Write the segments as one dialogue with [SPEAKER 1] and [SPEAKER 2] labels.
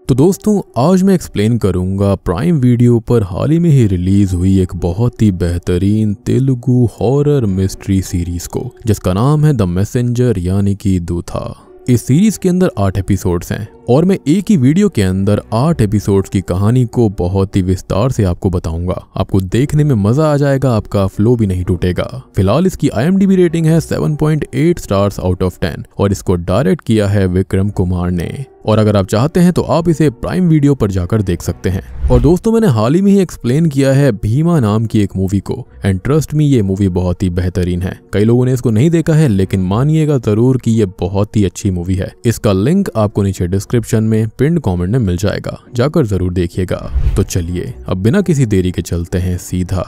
[SPEAKER 1] तो दोस्तों आज मैं एक्सप्लेन करूंगा प्राइम वीडियो पर हाल ही में ही रिलीज हुई एक बहुत ही बेहतरीन तेलुगु हॉरर मिस्ट्री सीरीज को, जिसका नाम है द मैसेंजर यानी कि दूथा। इस सीरीज के अंदर 8 एपिसोड्स हैं और मैं एक ही वीडियो के अंदर 8 एपिसोड्स की कहानी को बहुत ही विस्तार से आपको बताऊंगा। आपको देखने में मजा आ जाएगा, आपका फ्लो भी नहीं टूटेगा। फिलहाल इसकी IMDb रेटिंग है 7.8 स्टार्स आउट ऑफ 10 और इसको डायरेक्ट किया है विक्रम कुमार ने। और अगर आप चाहते हैं तो आप इसे प्राइम वीडियो पर जाकर देख सकते हैं। और दोस्तों मैंने हाल ही में ही एक्सप्लेन किया है भीमा नाम की एक मूवी को, एंड ट्रस्ट मी ये मूवी बहुत ही बेहतरीन है। कई लोगों ने इसको नहीं देखा है लेकिन मानिएगा जरूर कि ये बहुत ही अच्छी मूवी है। इसका लिंक आपको नीचे डिस्क्रिप्शन में पिन कमेंट में मिल जाएगा, जाकर जरूर देखिएगा। तो चलिए अब बिना किसी देरी के चलते हैं सीधा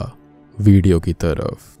[SPEAKER 1] वीडियो की तरफ।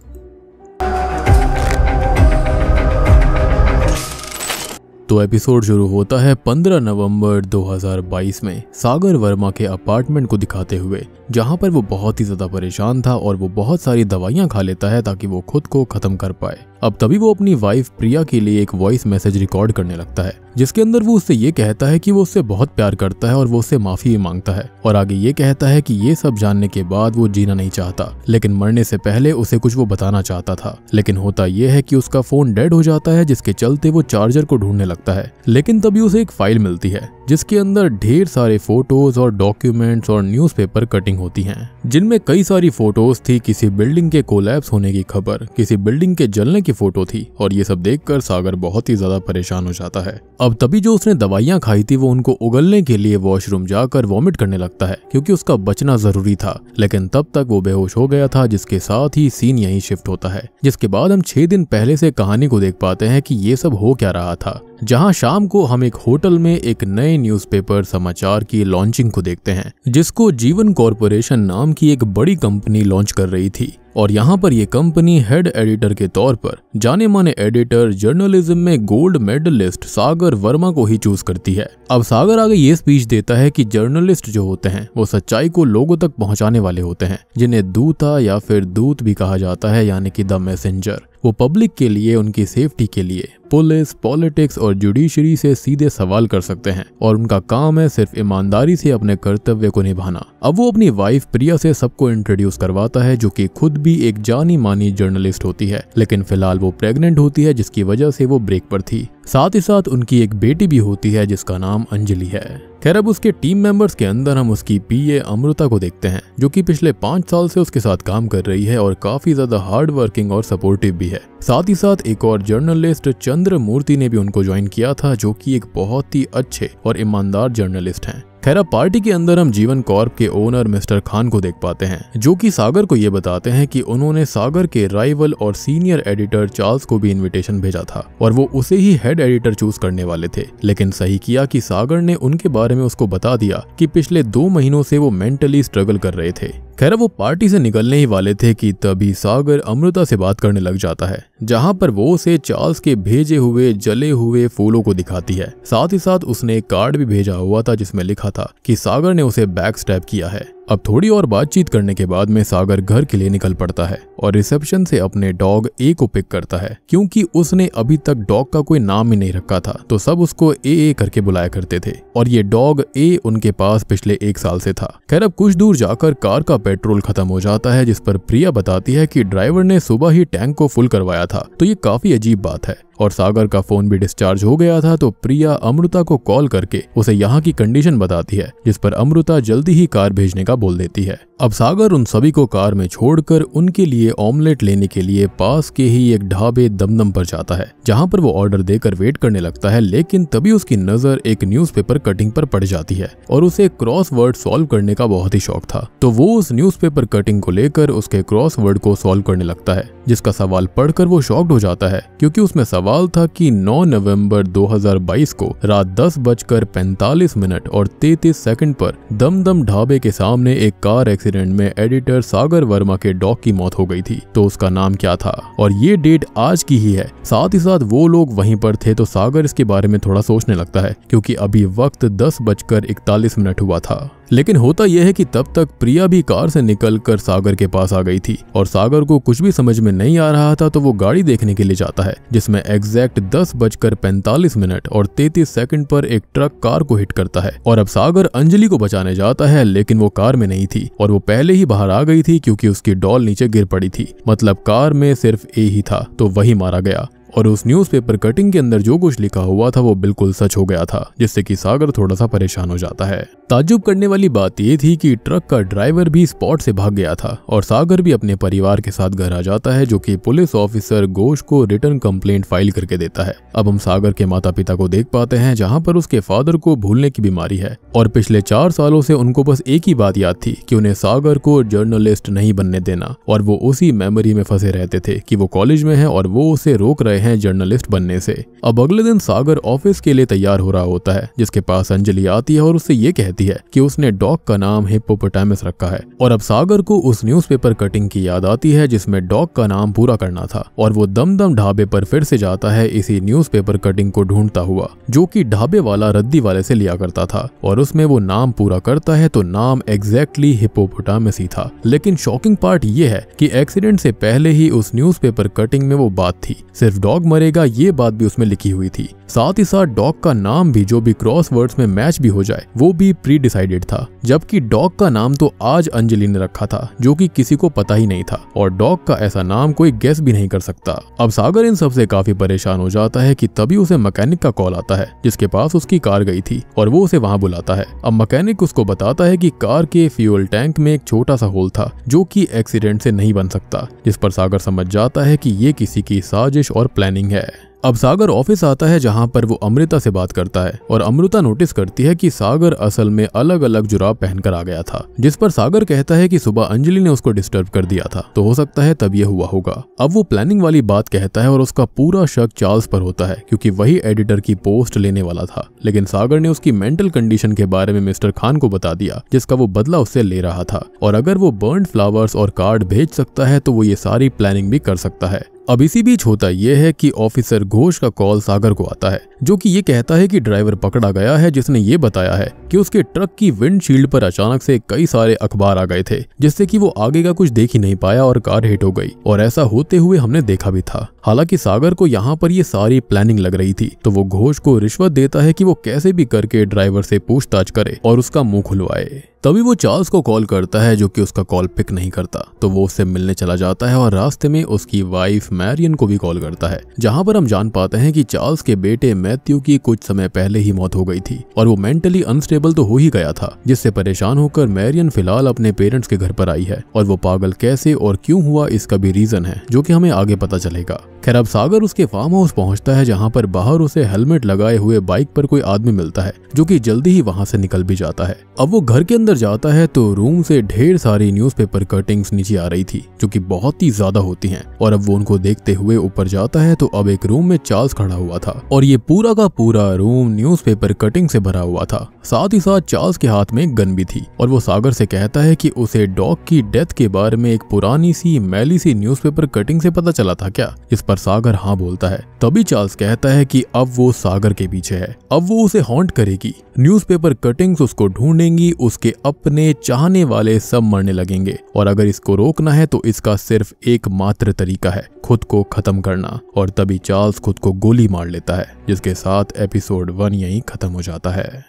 [SPEAKER 1] तो एपिसोड शुरू होता है 15 नवंबर 2022 में सागर वर्मा के अपार्टमेंट को दिखाते हुए, जहां पर वो बहुत ही ज्यादा परेशान था और वो बहुत सारी दवाइयां खा लेता है ताकि वो खुद को खत्म कर पाए। अब तभी वो अपनी वाइफ प्रिया के लिए एक वॉइस मैसेज रिकॉर्ड करने लगता है, जिसके अंदर वो उससे ये कहता है कि वो उससे बहुत प्यार करता है और वो उससे माफी भी मांगता है। और आगे ये कहता है कि ये सब जानने के बाद वो जीना नहीं चाहता, लेकिन मरने से पहले उसे कुछ वो बताना चाहता था। लेकिन होता ये है कि उसका फोन डेड हो जाता है, जिसके चलते वो चार्जर को ढूंढने लगता है। लेकिन तभी उसे एक फाइल मिलती है जिसके अंदर ढेर सारे फोटोज और डॉक्यूमेंट्स और न्यूज़पेपर कटिंग होती हैं, जिनमें कई सारी फोटोज थी किसी बिल्डिंग के कोलैप्स होने की खबर, किसी बिल्डिंग के जलने की फोटो थी। और ये सब देखकर सागर बहुत ही ज्यादा परेशान हो जाता है। अब तभी जो उसने दवाइयां खाई थी वो उनको उगलने के लिए वॉशरूम जाकर वॉमिट करने लगता है, क्योंकि उसका बचना जरूरी था। लेकिन तब तक वो बेहोश हो गया था, जिसके साथ ही सीन यहीं शिफ्ट होता है। जिसके बाद हम 6 दिन पहले से कहानी को देख पाते हैं कि ये सब हो क्या रहा था, जहां शाम को हम एक होटल में एक नए न्यूज़पेपर समाचार की लॉन्चिंग को देखते हैं, जिसको जीवन कॉर्पोरेशन नाम की एक बड़ी कंपनी लॉन्च कर रही थी। और यहाँ पर ये कंपनी हेड एडिटर के तौर पर जाने माने एडिटर जर्नलिज्म में गोल्ड मेडलिस्ट सागर वर्मा को ही चूज करती है। अब सागर आगे ये स्पीच देता है कि जर्नलिस्ट जो होते हैं वो सच्चाई को लोगों तक पहुंचाने वाले होते हैं, जिन्हें दूता या फिर दूत भी कहा जाता है, यानी कि द मैसेंजर। वो पब्लिक के लिए, उनकी सेफ्टी के लिए पुलिस, पॉलिटिक्स और जुडिशरी से सीधे सवाल कर सकते हैं और उनका काम है सिर्फ ईमानदारी से अपने कर्तव्य को निभाना। अब वो अपनी वाइफ प्रिया से सबको इंट्रोड्यूस करवाता है, जो कि खुद भी एक जानी मानी जर्नलिस्ट होती है, लेकिन फिलहाल वो प्रेग्नेंट होती है, जिसकी वजह से वो ब्रेक पर थी। साथ ही साथ उनकी एक बेटी भी होती है जिसका नाम अंजलि है। खैर अब उसके टीम मेंबर्स के अंदर हम उसकी PA अमृता को देखते हैं, जो कि पिछले 5 साल से उसके साथ काम कर रही है और काफी ज्यादा हार्ड वर्किंग और सपोर्टिव भी है। साथ ही साथ एक और जर्नलिस्ट चंद्र मूर्ति ने भी उनको ज्वाइन किया था, जो कि एक बहुत ही अच्छे और ईमानदार जर्नलिस्ट हैं। खैर पार्टी के अंदर हम जीवन कॉर्प के ओनर मिस्टर खान को देख पाते हैं, जो कि सागर को ये बताते हैं कि उन्होंने सागर के राइवल और सीनियर एडिटर चार्ल्स को भी इनविटेशन भेजा था और वो उसे ही हेड एडिटर चूज करने वाले थे। लेकिन सही किया कि सागर ने उनके बारे में उसको बता दिया कि पिछले 2 महीनों से वो मेंटली स्ट्रगल कर रहे थे। खैर वो पार्टी से निकलने ही वाले थे कि तभी सागर अमृता से बात करने लग जाता है, जहां पर वो उसे चार्ल्स के भेजे हुए जले हुए फूलों को दिखाती है। साथ ही साथ उसने एक कार्ड भी भेजा हुआ था जिसमें लिखा था कि सागर ने उसे बैक स्टैब किया है। अब थोड़ी और बातचीत करने के बाद में सागर घर के लिए निकल पड़ता है और रिसेप्शन से अपने डॉग ए को पिक करता है, क्योंकि उसने अभी तक डॉग का कोई नाम ही नहीं रखा था, तो सब उसको ए करके बुलाया करते थे। और ये डॉग ए उनके पास पिछले 1 साल से था। खैर अब कुछ दूर जाकर कार का पेट्रोल खत्म हो जाता है, जिस पर प्रिया बताती है कि ड्राइवर ने सुबह ही टैंक को फुल करवाया था। तो ये काफी अजीब बात है। और सागर का फोन भी डिस्चार्ज हो गया था, तो प्रिया अमृता को कॉल करके उसे यहाँ की कंडीशन बताती है, जिस पर अमृता जल्दी ही कार भेजने का बोल देती है। अब सागर उन सभी को कार में छोड़कर उनके लिए ऑमलेट लेने के लिए पास के ही एक ढाबे दमदम पर जाता है, जहां पर वो ऑर्डर देकर वेट करने लगता है। लेकिन तभी उसकी नजर एक न्यूज़पेपर कटिंग पर पड़ जाती है और उसे क्रॉसवर्ड सॉल्व करने का बहुत ही शौक था। तो वो उस न्यूज़पेपर कटिंग को लेकर उसके क्रॉसवर्ड को सॉल्व करने लगता है, जिसका सवाल पढ़कर वो शॉक्ड हो जाता है, क्योंकि उसमें सवाल था कि 9 नवंबर 2022 को रात 10:45 और 33 सेकंड पर दमदम ढाबे के सामने एक कार एक्सीडेंट में एडिटर सागर वर्मा के डॉग की मौत हो गई थी। तो उसका नाम क्या था, और ये डेट आज की ही है। साथ ही साथ वो लोग वहीं पर थे। तो सागर इसके बारे में थोड़ा सोचने लगता है, क्योंकि अभी वक्त 10:41 हुआ था। लेकिन होता यह है कि तब तक प्रिया भी कार से निकलकर सागर के पास आ गई थी और सागर को कुछ भी समझ में नहीं आ रहा था, तो वो गाड़ी देखने के लिए जाता है जिसमें एग्जैक्ट 10:45 और 33 सेकंड पर एक ट्रक कार को हिट करता है। और अब सागर अंजलि को बचाने जाता है, लेकिन वो कार में नहीं थी और वो पहले ही बाहर आ गई थी क्योंकि उसकी डॉल नीचे गिर पड़ी थी। मतलब कार में सिर्फ ए ही था, तो वही मारा गया। और उस न्यूज़पेपर कटिंग के अंदर जो कुछ लिखा हुआ था वो बिल्कुल सच हो गया था, जिससे कि सागर थोड़ा सा परेशान हो जाता है। ताज्जुब करने वाली बात ये थी कि ट्रक का ड्राइवर भी स्पॉट से भाग गया था और सागर भी अपने परिवार के साथ घर आ जाता है, जो कि पुलिस ऑफिसर घोष को रिटर्न कंप्लेंट फाइल करके देता है। अब हम सागर के माता पिता को देख पाते हैं, जहाँ पर उसके फादर को भूलने की बीमारी है और पिछले 4 सालों से उनको बस एक ही बात याद थी कि उन्हें सागर को जर्नलिस्ट नहीं बनने देना, और वो उसी मेमोरी में फंसे रहते थे कि वो कॉलेज में है और वो उसे रोक रहे हैं जर्नलिस्ट बनने से। अब अगले दिन सागर ऑफिस के लिए तैयार हो रहा होता है, जिसके पास अंजलि आती है और उससे ये कहती है कि उसने डॉग का नाम हिप्पोपोटामस रखा है। और अब सागर को उस न्यूज़पेपर कटिंग की याद आती है जिसमें डॉग का नाम पूरा करना था, और वो दमदम ढाबे पर फिर से जाता है इसी न्यूज़पेपर कटिंग को ढूंढता हुआ, जो कि ढाबे वाला रद्दी वाले से लिया करता था, और उसमें वो नाम पूरा करता है तो नाम एग्जैक्टली हिप्पोपोटामस ही था। लेकिन शॉकिंग पार्ट ये है कि एक्सीडेंट से पहले ही उस न्यूज़पेपर कटिंग में वो बात थी, सिर्फ डॉग मरेगा ये बात भी उसमें लिखी हुई थी। साथ ही साथ डॉग का नाम भी जो भी क्रॉस वर्ड्स में मैच भी हो जाए वो भी प्री डिसाइडेड था, जबकि डॉग का नाम तो आज अंजलि ने रखा था, जो कि किसी को पता ही नहीं था, और डॉग का ऐसा नाम कोई गेस भी नहीं कर सकता। अब सागर इन सब से काफी परेशान हो जाता है कि तभी उसे मैकेनिक का कॉल आता है जिसके पास उसकी कार गई थी, और वो उसे वहां बुलाता है। अब मैकेनिक उसको बताता है कि कार के फ्यूल टैंक में एक छोटा सा होल था जो कि एक्सीडेंट से नहीं बन सकता, जिस पर सागर समझ जाता है कि ये किसी की साजिश और प्लानिंग है। अब सागर ऑफिस आता है जहां पर वो अमृता से बात करता है, और अमृता नोटिस करती है कि सागर असल में अलग अलग जुराब पहनकर आ गया था, जिस पर सागर कहता है कि सुबह अंजलि ने उसको डिस्टर्ब कर दिया था, तो हो सकता है तब ये हुआ होगा। अब वो प्लानिंग वाली बात कहता है और उसका पूरा शक चार्ल्स पर होता है क्योंकि वही एडिटर की पोस्ट लेने वाला था, लेकिन सागर ने उसकी मेंटल कंडीशन के बारे में मिस्टर खान को बता दिया जिसका वो बदला उससे ले रहा था, और अगर वो बर्न्ड फ्लावर्स और कार्ड भेज सकता है तो वो ये सारी प्लानिंग भी कर सकता है। अब इसी बीच होता यह है कि ऑफिसर घोष का कॉल सागर को आता है, जो कि ये कहता है कि ड्राइवर पकड़ा गया है जिसने ये बताया है कि उसके ट्रक की विंडशील्ड पर अचानक से कई सारे अखबार आ गए थे, जिससे कि वो आगे का कुछ देख ही नहीं पाया और कार हिट हो गई, और ऐसा होते हुए हमने देखा भी था। हालांकि सागर को यहाँ पर ये सारी प्लानिंग लग रही थी, तो वो घोष को रिश्वत देता है कि वो कैसे भी करके ड्राइवर से पूछताछ करे और उसका मुंह खुलवाए। तभी वो चार्ल्स को कॉल करता है, जो कि उसका कॉल पिक नहीं करता, तो वो उससे मिलने चला जाता है और रास्ते में उसकी वाइफ मैरियन को भी कॉल करता है, जहां पर हम जान पाते हैं कि चार्ल्स के बेटे मैथ्यू की कुछ समय पहले ही मौत हो गई थी और वो मेंटली अनस्टेबल तो हो ही गया था, जिससे परेशान होकर मैरियन फिलहाल अपने पेरेंट्स के घर पर आई है, और वो पागल कैसे और क्यों हुआ इसका भी रीजन है जो कि हमें आगे पता चलेगा। खैर, अब सागर उसके फार्म हाउस पहुंचता है, जहां पर बाहर उसे हेलमेट लगाए हुए बाइक पर कोई आदमी मिलता है, जो कि जल्दी ही वहां से निकल भी जाता है। अब वो घर के अंदर जाता है तो रूम से ढेर सारी न्यूज़पेपर कटिंग्स नीचे आ रही थी, जो कि बहुत ही ज्यादा होती हैं, और अब वो उनको देखते हुए ऊपर जाता है तो अब एक रूम में चार्ल्स खड़ा हुआ था, और ये पूरा का पूरा रूम न्यूज़पेपर कटिंग से भरा हुआ था। साथ ही साथ चार्ल्स के हाथ में एक गन भी थी, और वो सागर से कहता है कि उसे डॉग की डेथ के बारे में एक पुरानी सी मैली सी न्यूज़पेपर कटिंग से पता चला था क्या, इस पर सागर हाँ बोलता है। तभी चार्ल्स कहता है कि अब वो सागर के पीछे है, अब वो उसे हॉन्ट करेगी, न्यूज़पेपर कटिंग्स उसको ढूंढेंगी, उसके अपने चाहने वाले सब मरने लगेंगे, और अगर इसको रोकना है तो इसका सिर्फ एक मात्र तरीका है, खुद को खत्म करना। और तभी चार्ल्स खुद को गोली मार लेता है, जिसके साथ एपिसोड 1 यहीं खत्म हो जाता है।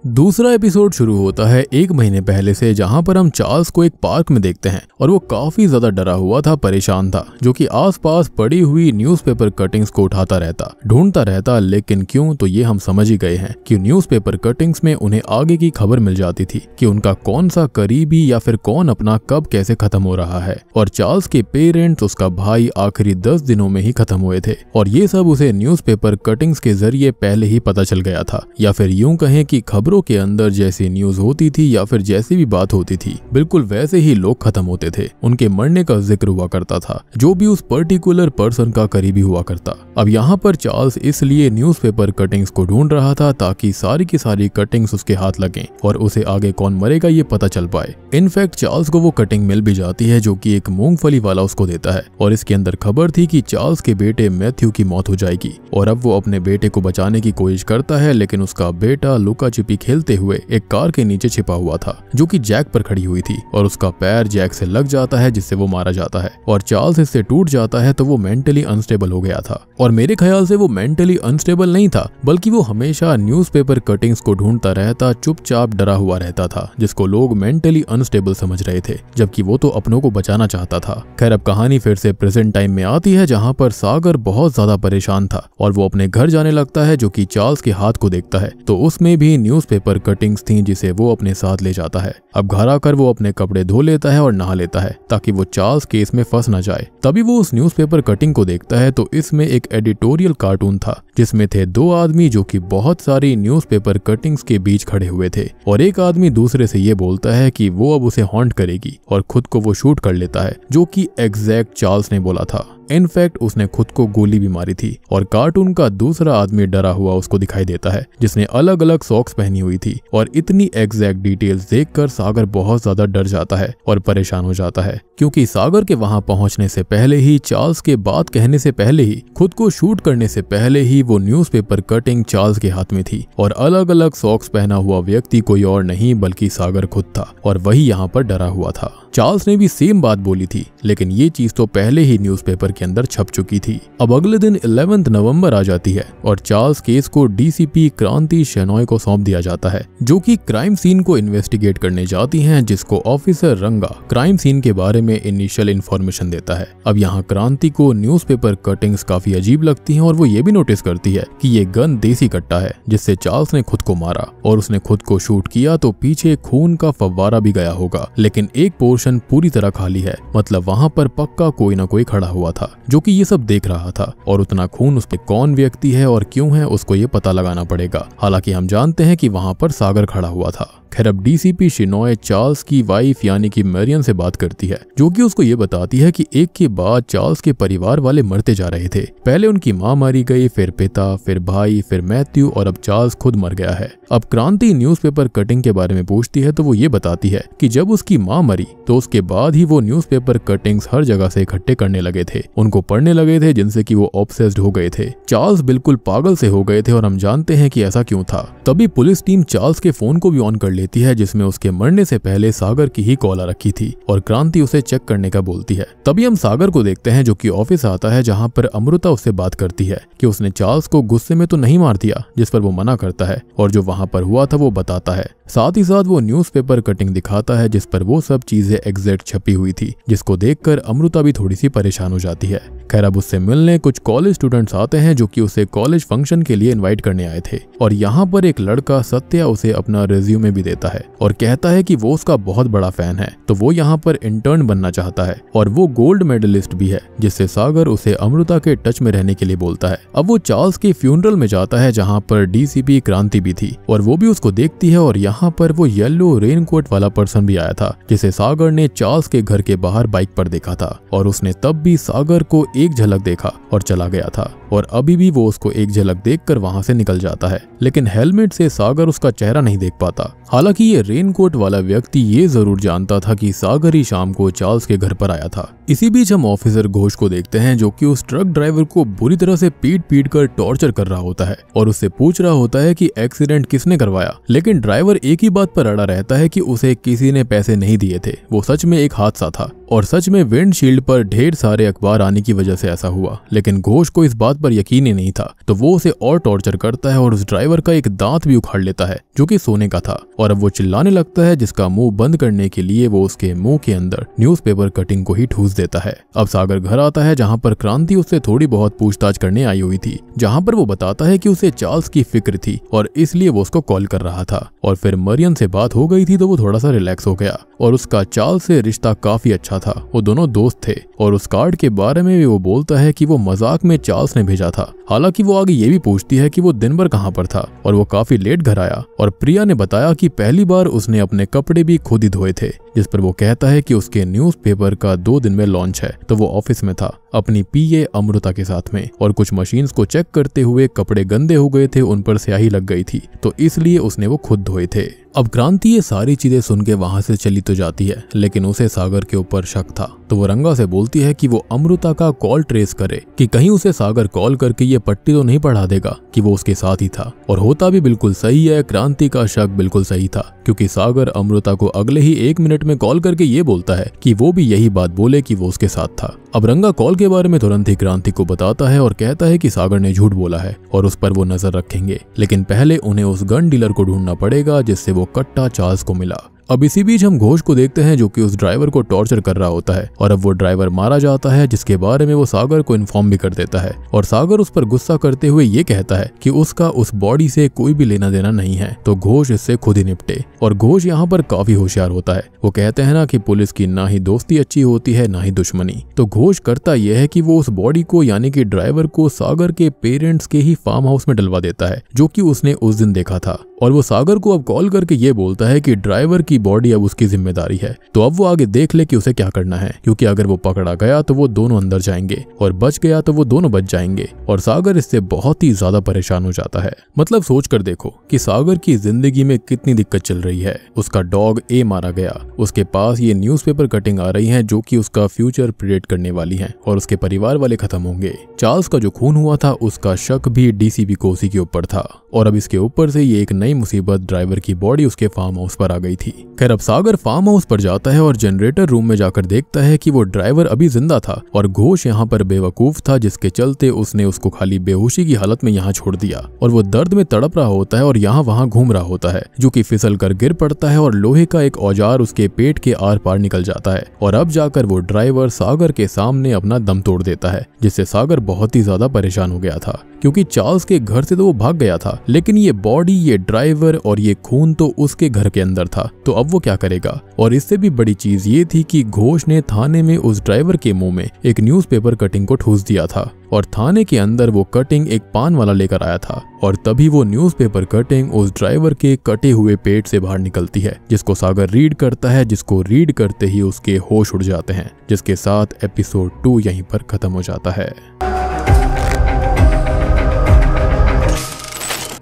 [SPEAKER 1] दूसरा एपिसोड शुरू होता है 1 महीने पहले से, जहां पर हम चार्ल्स को एक पार्क में देखते हैं, और वो काफी ज्यादा डरा हुआ था, परेशान था, जो कि आसपास पड़ी हुई न्यूज़पेपर कटिंग्स को उठाता रहता, ढूंढता रहता। लेकिन क्यों, तो ये हम समझ ही गए हैं कि न्यूज़पेपर कटिंग्स में उन्हें आगे की खबर मिल जाती थी कि उनका कौन सा करीबी या फिर कौन अपना कब कैसे खत्म हो रहा है, और चार्ल्स के पेरेंट्स, उसका भाई आखिरी 10 दिनों में ही खत्म हुए थे, और ये सब उसे न्यूज़पेपर कटिंग्स के जरिए पहले ही पता चल गया था, या फिर यूं कहें कि खबरों के अंदर जैसी न्यूज होती थी या फिर जैसी भी बात होती थी बिल्कुल वैसे ही लोग खत्म होते थे। उनके मरने का जिक्र हुआ करता था, जो भी उस पर्टिकुलर पर्सन का करीबी हुआ करता। अब यहाँ पर चार्ल्स इसलिए न्यूज़पेपर कटिंग्स को ढूंढ रहा था ताकि सारी की सारी कटिंग्स उसके हाथ लगें और उसे आगे कौन मरेगा ये पता चल पाए। इनफैक्ट चार्ल्स को वो कटिंग मिल भी जाती है जो कि एक मूंगफली वाला उसको देता है और इसके अंदर खबर थी कि चार्ल्स के बेटे मैथ्यू की मौत हो जाएगी और अब वो अपने बेटे को बचाने की कोशिश करता है, लेकिन उसका बेटा लुका छिपी खेलते हुए एक कार के नीचे छिपा हुआ था जो कि जैक पर खड़ी हुई थी और उसका पैर जैक से लग जाता है जिससे वो मारा जाता है और चार्ल्स इससे टूट जाता है तो वो मेंटली अनस्टेबल हो गया था। और मेरे ख्याल से वो मेंटली अनस्टेबल नहीं था बल्कि वो हमेशा न्यूज़पेपर कटिंग्स को ढूंढता रहता, चुपचाप डरा हुआ रहता था, जिसको लोग मेंटली अनस्टेबल समझ रहे थे, जबकि वो तो अपनों को बचाना चाहता था। खैर अब कहानी फिर से प्रेजेंट टाइम में आती है जहाँ पर सागर बहुत ज्यादा परेशान था और वो अपने घर जाने लगता है, जो कि चार्ल्स के हाथ को देखता है तो उसमें भी न्यूज़पेपर कटिंग्स थी जिसे वो अपने साथ ले जाता है। अब घर आकर वो अपने कपड़े धो लेता है और नहा लेता है ताकि वो चार्ल्स केस में फंस न जाए। तभी वो उस न्यूज़पेपर कटिंग को देखता है तो इसमें एक एडिटोरियल कार्टून था जिसमें थे दो आदमी जो कि बहुत सारी न्यूज़पेपर कटिंग्स के बीच खड़े हुए थे और एक आदमी दूसरे से ये बोलता है कि वो अब उसे हॉन्ट करेगी और खुद को वो शूट कर लेता है, जो कि एग्जैक्ट चार्ल्स ने बोला था। इनफैक्ट उसने खुद को गोली भी मारी थी और कार्टून का दूसरा आदमी डरा हुआ उसको दिखाई देता है जिसने अलग अलग सॉक्स पहनी हुई थी और इतनी एग्जैक्ट डिटेल्स देखकर सागर बहुत ज्यादा डर जाता है और परेशान हो जाता है, क्योंकि सागर के वहां पहुंचने से पहले ही, चार्ल्स के बात कहने से पहले ही, खुद को शूट करने से पहले ही वो न्यूज़पेपर कटिंग चार्ल्स के हाथ में थी और अलग अलग सॉक्स पहना हुआ व्यक्ति कोई और नहीं बल्कि सागर खुद था और वही यहाँ पर डरा हुआ था। चार्ल्स ने भी सेम बात बोली थी, लेकिन ये चीज तो पहले ही न्यूज़पेपर के अंदर छप चुकी थी। अब अगले दिन 11 नवंबर आ जाती है और चार्ल्स केस को डीसीपी क्रांति शेनॉय को सौंप दिया जाता है, जो कि क्राइम सीन को इन्वेस्टिगेट करने जाती हैं, जिसको ऑफिसर रंगा क्राइम सीन के बारे में इनिशियल इन्फॉर्मेशन देता है। अब यहाँ क्रांति को न्यूज़पेपर कटिंग्स काफी अजीब लगती हैं और वो ये भी नोटिस करती है कि ये गन देसी कट्टा है जिससे चार्ल्स ने खुद को मारा और उसने खुद को शूट किया तो पीछे खून का फव्वारा भी गया होगा, लेकिन एक पोर्शन पूरी तरह खाली है, मतलब वहाँ पर पक्का कोई ना कोई खड़ा हुआ था जो कि ये सब देख रहा था और उतना खून उस पे कौन व्यक्ति है और क्यों है उसको ये पता लगाना पड़ेगा। हालांकि हम जानते हैं कि वहाँ पर सागर खड़ा हुआ था। खैर अब डीसीपी शेनॉय चार्ल्स की वाइफ यानी कि मैरियन से बात करती है, जो कि उसको ये बताती है कि एक के बाद चार्ल्स के परिवार वाले मरते जा रहे थे। पहले उनकी माँ मारी गई, फिर पिता, फिर भाई, फिर मैथ्यू और अब चार्ल्स खुद मर गया है। अब क्रांति न्यूज़पेपर कटिंग के बारे में पूछती है तो वो ये बताती है कि जब उसकी माँ मरी तो उसके बाद ही वो न्यूज़पेपर कटिंग्स हर जगह से इकट्ठे करने लगे थे, उनको पढ़ने लगे थे, जिनसे कि वो ऑब्सेस्ड हो गए थे। चार्ल्स बिल्कुल पागल से हो गए थे और हम जानते हैं कि ऐसा क्यों था। तभी पुलिस टीम चार्ल्स के फोन को भी ऑन कर लेती है, जिसमें उसके मरने से पहले सागर की ही कॉल आ रखी थी और क्रांति उसे चेक करने का बोलती है। तभी हम सागर को देखते हैं जो कि ऑफिस आता है, जहां पर अमृता उससे बात करती है कि उसने चार्ल्स को गुस्से में तो नहीं मार दिया, जिस पर वो मना करता है और जो वहां पर हुआ था वो बताता है। साथ ही साथ वो न्यूज़पेपर कटिंग दिखाता है जिस पर वो सब चीजें एग्जैक्ट छपी हुई थी, जिसको देखकर अमृता भी थोड़ी सी परेशान हो जाती है। खैर अब उससे मिलने कुछ कॉलेज स्टूडेंट्स आते हैं जो कि उसे कॉलेज फंक्शन के लिए इनवाइट करने आए थे और यहाँ पर एक लड़का सत्या उसे अपना रिज्यूमे भी देता है और कहता है कि वो उसका बहुत बड़ा फैन है, तो वो यहाँ पर इंटर्न बनना चाहता है और वो गोल्ड मेडलिस्ट भी है, जिससे सागर उसे अमृता के टच में रहने के लिए बोलता है। अब वो चार्ल्स के फ्यूनरल में जाता है जहाँ पर डीसीपी क्रांति भी थी और वो भी उसको देखती है और यहाँ पर वो येलो रेनकोट वाला पर्सन भी आया था जिसे सागर ने चार्ल्स के घर के बाहर बाइक पर देखा था और उसने तब भी सागर को एक झलक देखा और चला गया था और अभी भी वो उसको एक झलक देखकर वहां से निकल जाता है, लेकिन हेलमेट से सागर उसका चेहरा नहीं देख पाता। हालांकि ये रेनकोट वाला व्यक्ति ये जरूर जानता था कि सागर ही शाम को चार्ल्स के घर पर आया था। इसी बीच हम ऑफिसर घोष को देखते हैं जो कि उस ट्रक ड्राइवर को बुरी तरह से पीट कर टॉर्चर कर रहा होता है और उससे पूछ रहा होता है कि एक्सीडेंट किसने करवाया, लेकिन ड्राइवर एक ही बात पर अड़ा रहता है कि उसे किसी ने पैसे नहीं दिए थे, वो सच में एक हादसा था और सच में विंडशील्ड पर ढेर सारे अखबार आने की वजह से ऐसा हुआ। लेकिन घोष को इस बात पर यकीन ही नहीं था, तो वो उसे और टॉर्चर करता है और उस ड्राइवर का एक दांत भी उखाड़ लेता है जो कि सोने का था और अब वो चिल्लाने लगता है, जिसका मुंह बंद करने के लिए वो उसके मुंह के अंदर न्यूज़पेपर कटिंग को ही ठूस देता है। अब सागर घर आता है जहाँ पर क्रांति उससे थोड़ी बहुत पूछताछ करने आई हुई थी, जहाँ पर वो बताता है कि उसे चार्ल्स की फिक्र थी और इसलिए वो उसको कॉल कर रहा था और फिर मरियम से बात हो गई थी तो वो थोड़ा सा रिलैक्स हो गया और उसका चार्ल्स से रिश्ता काफी अच्छा था। वो दोनों दोस्त थे और उस कार्ड के बारे में भी वो बोलता है कि वो मजाक में चार्ल्स ने भेजा था। हालांकि वो आगे ये भी पूछती है कि वो दिन भर कहाँ पर था और वो काफी लेट घर आया। और प्रिया ने बताया कि पहली बार उसने अपने कपड़े भी खुद ही धोए थे, जिस पर वो कहता है कि उसके न्यूज़पेपर का 2 दिन में लॉन्च है। तो वो ऑफिस में था अपनी पीए अमृता के साथ में और कुछ मशीन्स को चेक करते हुए कपड़े गंदे हो गए थे, उन पर स्याही लग गई थी, तो इसलिए उसने वो खुद धोए थे। अब क्रांति ये सारी चीजें सुन के वहां से चली तो जाती है, लेकिन उसे सागर के ऊपर शक था। तो वो रंगा से बोलती है कि वो अमृता का कॉल ट्रेस करे कि कहीं उसे सागर कॉल करके ये पट्टी तो नहीं पढ़ा देगा कि वो उसके साथ ही था। और होता भी बिल्कुल सही है, क्रांति का शक बिल्कुल सही था, क्योंकि सागर अमृता को अगले ही 1 मिनट में कॉल करके ये बोलता है कि वो भी यही बात बोले कि वो उसके साथ था। अब रंगा कॉल के बारे में तुरंत ही क्रांति को बताता है और कहता है कि सागर ने झूठ बोला है और उस पर वो नजर रखेंगे, लेकिन पहले उन्हें उस गन डीलर को ढूंढना पड़ेगा जिससे वो कट्टा चार्ल्स को मिला। अब इसी बीच हम घोष को देखते हैं जो कि उस ड्राइवर को टॉर्चर कर रहा होता है और अब वो ड्राइवर मारा जाता है, जिसके बारे में वो सागर को इन्फॉर्म भी कर देता है। और सागर उस पर गुस्सा करते हुए ये कहता है कि उसका उस बॉडी से कोई भी लेना देना नहीं है, तो घोष इससे खुद ही निपटे। और घोष यहाँ पर काफी होशियार होता है। वो कहते हैं ना कि पुलिस की ना ही दोस्ती अच्छी होती है ना ही दुश्मनी। तो घोष करता यह है कि वो उस बॉडी को यानी कि ड्राइवर को सागर के पेरेंट्स के ही फार्म हाउस में डलवा देता है, जो कि उसने उस दिन देखा था। और वो सागर को अब कॉल करके ये बोलता है कि ड्राइवर की बॉडी अब उसकी जिम्मेदारी है, तो अब वो आगे देख ले कि उसे क्या करना है, क्योंकि अगर वो पकड़ा गया तो वो दोनों अंदर जाएंगे और बच गया तो वो दोनों बच जाएंगे। और सागर इससे बहुत ही ज्यादा परेशान हो जाता है। मतलब सोच कर देखो कि सागर की जिंदगी में कितनी दिक्कत चल रही है। उसका डॉग ए मारा गया, उसके पास ये न्यूज़पेपर कटिंग आ रही है जो कि उसका फ्यूचर प्रेडिक्ट करने वाली है और उसके परिवार वाले खत्म होंगे। चार्ल्स का जो खून हुआ था उसका शक भी डीसीपी कोसी के ऊपर था और अब इसके ऊपर से ये एक नई मुसीबत, ड्राइवर की बॉडी उसके फार्म हाउस पर आ गई थी। खैर अब सागर फार्म हाउस पर जाता है और जनरेटर रूम में जाकर देखता है कि वो ड्राइवर अभी जिंदा था और घोष यहाँ पर बेवकूफ था, जिसके चलते उसने उसको खाली बेहोशी की हालत में यहाँ छोड़ दिया। और वो दर्द में तड़प रहा होता है और यहाँ वहाँ घूम रहा होता है, जो कि फिसल कर गिर पड़ता है और लोहे का एक औजार उसके पेट के आर पार निकल जाता है। और अब जाकर वो ड्राइवर सागर के सामने अपना दम तोड़ देता है, जिससे सागर बहुत ही ज्यादा परेशान हो गया था, क्योंकि चार्ल्स के घर से तो वो भाग गया था, लेकिन ये बॉडी, ये ड्राइवर और ये खून तो उसके घर के अंदर था। तो अब वो क्या करेगा। और इससे भी बड़ी चीज ये थी कि घोष ने थाने में उस ड्राइवर के मुंह में एक न्यूज़पेपर कटिंग को ठूस दिया था और थाने के अंदर वो कटिंग एक पान वाला लेकर आया था और तभी वो न्यूज़पेपर कटिंग उस ड्राइवर के कटे हुए पेट से बाहर निकलती है, जिसको सागर रीड करता है, जिसको रीड करते ही उसके होश उड़ जाते हैं, जिसके साथ एपिसोड 2 यहीं पर खत्म हो जाता है।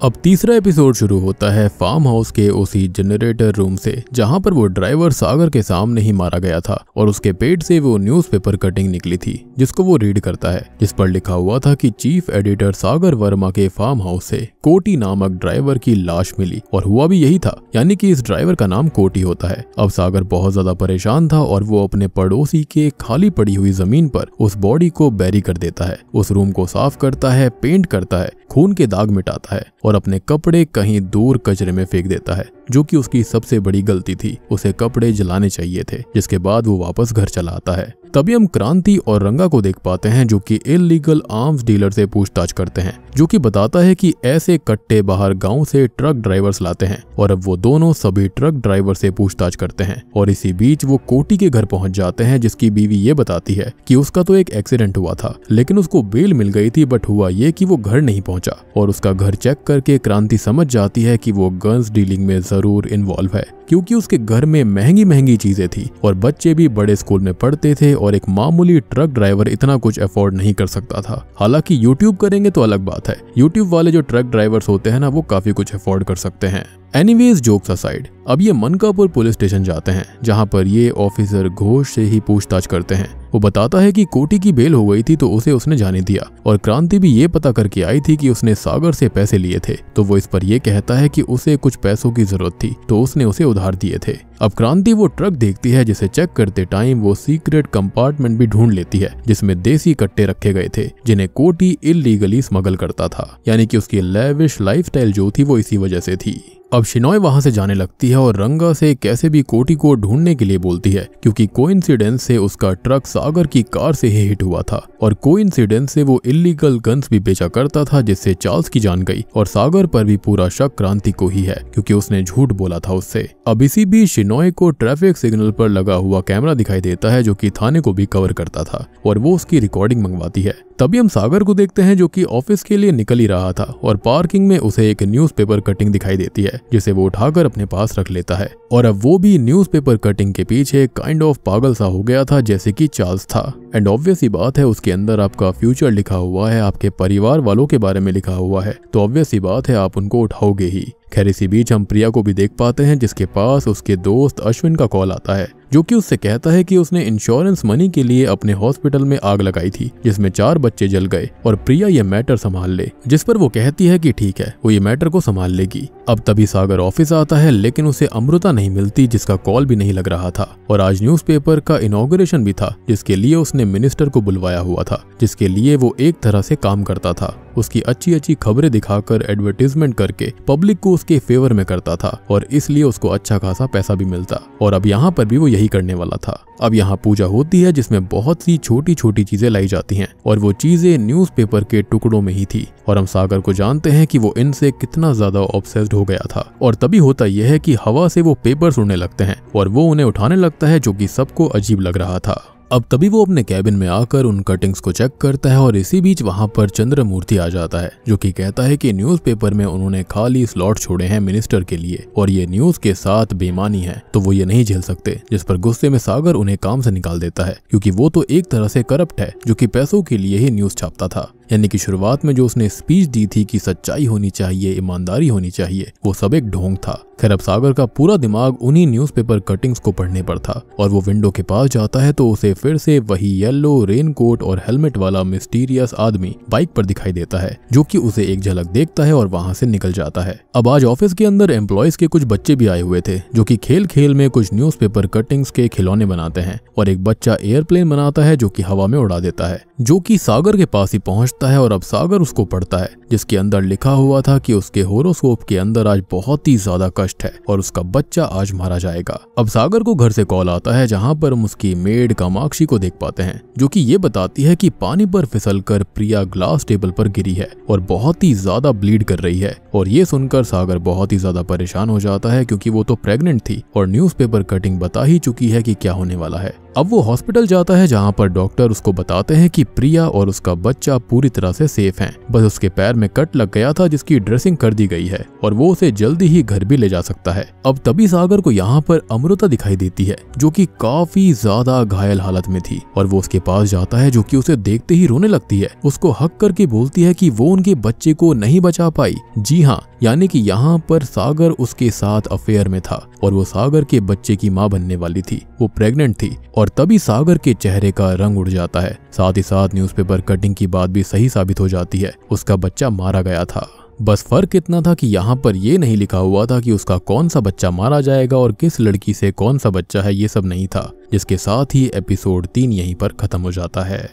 [SPEAKER 1] अब तीसरा एपिसोड शुरू होता है फार्म हाउस के उसी जनरेटर रूम से, जहां पर वो ड्राइवर सागर के सामने ही मारा गया था और उसके पेट से वो न्यूज़पेपर कटिंग निकली थी, जिसको वो रीड करता है, जिस पर लिखा हुआ था कि चीफ एडिटर सागर वर्मा के फार्म हाउस से कोटी नामक ड्राइवर की लाश मिली। और हुआ भी यही था, यानी कि इस ड्राइवर का नाम कोटी होता है। अब सागर बहुत ज्यादा परेशान था और वो अपने पड़ोसी के खाली पड़ी हुई जमीन पर उस बॉडी को बैरी कर देता है, उस रूम को साफ करता है, पेंट करता है, खून के दाग मिटाता है और अपने कपड़े कहीं दूर कचरे में फेंक देता है, जो कि उसकी सबसे बड़ी गलती थी। उसे कपड़े जलाने चाहिए थे, जिसके बाद वो वापस घर चला आता है। तभी हम क्रांति और रंगा को देख पाते हैं, जो कि इल्लीगल आर्म्स डीलर से पूछताछ करते हैं, जो कि बताता है कि ऐसे कट्टे बाहर गांव से ट्रक ड्राइवर्स लाते हैं। और अब वो दोनों सभी ट्रक ड्राइवर से पूछताछ करते हैं और इसी बीच वो कोटी के घर पहुंच जाते हैं, जिसकी बीवी ये बताती है कि उसका तो एक एक्सीडेंट हुआ था, लेकिन उसको बेल मिल गई थी, बट हुआ ये कि वो घर नहीं पहुंचा। और उसका घर चेक करके क्रांति समझ जाती है कि वो गन्स डीलिंग में जरूर इन्वॉल्व है, क्योंकि उसके घर में महंगी महंगी चीजें थी और बच्चे भी बड़े स्कूल में पढ़ते थे और एक मामूली ट्रक ड्राइवर इतना कुछ अफोर्ड नहीं कर सकता था। हालांकि यूट्यूब करेंगे तो अलग बात है, यूट्यूब वाले जो ट्रक ड्राइवर्स होते हैं ना, वो काफी कुछ अफोर्ड कर सकते हैं। एनीवेज जोक्स असाइड, अब ये मनकापुर पुलिस स्टेशन जाते हैं, जहां पर ये ऑफिसर घोष से ही पूछताछ करते हैं। वो बताता है कि कोटी की बेल हो गई थी तो उसे उसने जाने दिया और क्रांति भी ये पता करके आई थी कि उसने सागर से पैसे लिए थे। तो वो इस पर ये कहता है कि उसे कुछ पैसों की जरूरत थी तो उसने उसे उधार दिए थे। अब क्रांति वो ट्रक देखती है, जिसे चेक करते टाइम वो सीक्रेट कंपार्टमेंट भी ढूंढ लेती है, जिसमें देसी कट्टे रखे गए थे, जिन्हें कोटी इल्लीगली स्मगल करता था। यानी कि उसकी लेविश लाइफस्टाइल जो थी वो इसी वजह से थी। अब शिनॉय वहां से जाने लगती है और रंगा से कैसे भी कोटी को ढूंढने के लिए बोलती है, क्योंकि कोइंसिडेंस से उसका ट्रक सागर की कार से ही हिट हुआ था और कोइंसिडेंस से वो इलीगल गन्स भी बेचा करता था, जिससे चार्ल्स की जान गई और सागर पर भी पूरा शक क्रांति को ही है, क्योंकि उसने झूठ बोला था उससे। अब इसी बीच शिनॉय को ट्रैफिक सिग्नल पर लगा हुआ कैमरा दिखाई देता है जो कि थाने को भी कवर करता था और वो उसकी रिकॉर्डिंग मंगवाती है। तभी हम सागर को देखते हैं जो कि ऑफिस के लिए निकल ही रहा था और पार्किंग में उसे एक न्यूज़पेपर कटिंग दिखाई देती है, जिसे वो उठाकर अपने पास रख लेता है। और अब वो भी न्यूज़पेपर कटिंग के पीछे काइंड ऑफ पागल सा हो गया था, जैसे कि चार्ल्स था। एंड ऑब्वियस ही बात है, उसके अंदर आपका फ्यूचर लिखा हुआ है, आपके परिवार वालों के बारे में लिखा हुआ है, तो ऑब्वियस ही बात है आप उनको उठाओगे ही। खैर इसी बीच हम प्रिया को भी देख पाते हैं, जिसके पास उसके दोस्त अश्विन का कॉल आता है, जो कि उससे कहता है कि उसने इंश्योरेंस मनी के लिए अपने हॉस्पिटल में आग लगाई थी, जिसमें 4 बच्चे जल गए और प्रिया ये मैटर संभाल ले। जिस पर वो कहती है कि ठीक है, वो ये मैटर को संभाल लेगी। अब तभी सागर ऑफिस आता है, लेकिन उसे अमृता नहीं मिलती, जिसका कॉल भी नहीं लग रहा था। और आज न्यूज़पेपर का इनॉग्रेशन भी था, जिसके लिए उसने मिनिस्टर को बुलवाया हुआ था, जिसके लिए वो एक तरह से काम करता था। उसकी अच्छी अच्छी खबरें दिखाकर एडवर्टीजमेंट करके पब्लिक को उसके फेवर में करता था और इसलिए उसको अच्छा खासा पैसा भी मिलता। और अब यहाँ पर भी वो यही करने वाला था। अब यहाँ पूजा होती है, जिसमें बहुत सी छोटी छोटी चीजें लाई जाती हैं और वो चीजें न्यूज़पेपर के टुकड़ों में ही थी। और हम सागर को जानते हैं कि वो इनसे कितना ज्यादा ऑब्सेस्ड हो गया था। और तभी होता यह है कि हवा से वो पेपर्स उड़ने लगते हैं और वो उन्हें उठाने लगता है, जो कि सबको अजीब लग रहा था। अब तभी वो अपने कैबिन में आकर उन कटिंग्स को चेक करता है और इसी बीच वहां पर चंद्रमूर्ति आ जाता है, जो कि कहता है कि न्यूज़पेपर में उन्होंने खाली स्लॉट छोड़े हैं मिनिस्टर के लिए और ये न्यूज़ के साथ बेईमानी है, तो वो ये नहीं झेल सकते। जिस पर गुस्से में सागर उन्हें काम से निकाल देता है, क्योंकि वो तो एक तरह से करप्ट है, जो कि पैसों के लिए ही न्यूज़ छापता था। यानी कि शुरुआत में जो उसने स्पीच दी थी कि सच्चाई होनी चाहिए, ईमानदारी होनी चाहिए, वो सब एक ढोंग था। खैर अब सागर का पूरा दिमाग उन्हीं न्यूज़पेपर कटिंग्स को पढ़ने पर था और वो विंडो के पास जाता है तो उसे फिर से वही येलो रेनकोट और हेलमेट वाला मिस्टीरियस आदमी बाइक पर दिखाई देता है, जो कि उसे एक झलक देखता है और वहां से निकल जाता है। अब आज ऑफिस के अंदर एम्प्लॉयज के कुछ बच्चे भी आए हुए थे, जो कि खेल खेल में कुछ न्यूज़पेपर कटिंग्स के खिलौने बनाते हैं और एक बच्चा एयरप्लेन बनाता है जो कि हवा में उड़ा देता है, जो कि सागर के पास ही पहुंचता है। और अब सागर उसको पढ़ता है, जिसके अंदर लिखा हुआ था कि उसके होरोस्कोप के अंदर आज बहुत ही ज्यादा कष्ट है और उसका बच्चा आज मारा जाएगा। अब सागर को घर से कॉल आता है, जहां पर हम उसकी मेड कामाक्षी को देख पाते हैं, जो कि ये बताती है कि पानी पर फिसलकर प्रिया ग्लास टेबल पर गिरी है और बहुत ही ज्यादा ब्लीड कर रही है। और ये सुनकर सागर बहुत ही ज्यादा परेशान हो जाता है, क्योंकि वो तो प्रेग्नेंट थी और न्यूज़पेपर कटिंग बता ही चुकी है कि क्या होने वाला है। अब वो हॉस्पिटल जाता है, जहां पर डॉक्टर उसको बताते हैं कि प्रिया और उसका बच्चा पूरी तरह से सेफ हैं, बस उसके पैर में कट लग गया था, जिसकी ड्रेसिंग कर दी गई है और वो उसे जल्दी ही घर भी ले जा सकता है। अब तभी सागर को यहाँ पर अमृता दिखाई देती है, जो कि काफी ज्यादा घायल हालत में थी और वो उसके पास जाता है, जो कि उसे देखते ही रोने लगती है। उसको हक करके बोलती है कि वो उनके बच्चे को नहीं बचा पाई। जी हाँ, यानी कि यहाँ पर सागर उसके साथ अफेयर में था और वो सागर के बच्चे की माँ बनने वाली थी, वो प्रेग्नेंट थी। और तभी सागर के चेहरे का रंग उड़ जाता है। साथ ही साथ न्यूज़पेपर कटिंग की बात भी सही साबित हो जाती है, उसका बच्चा मारा गया था। बस फर्क इतना था कि यहाँ पर ये नहीं लिखा हुआ था कि उसका कौन सा बच्चा मारा जाएगा और किस लड़की से कौन सा बच्चा है, ये सब नहीं था। जिसके साथ ही एपिसोड 3 यहीं पर खत्म हो जाता है।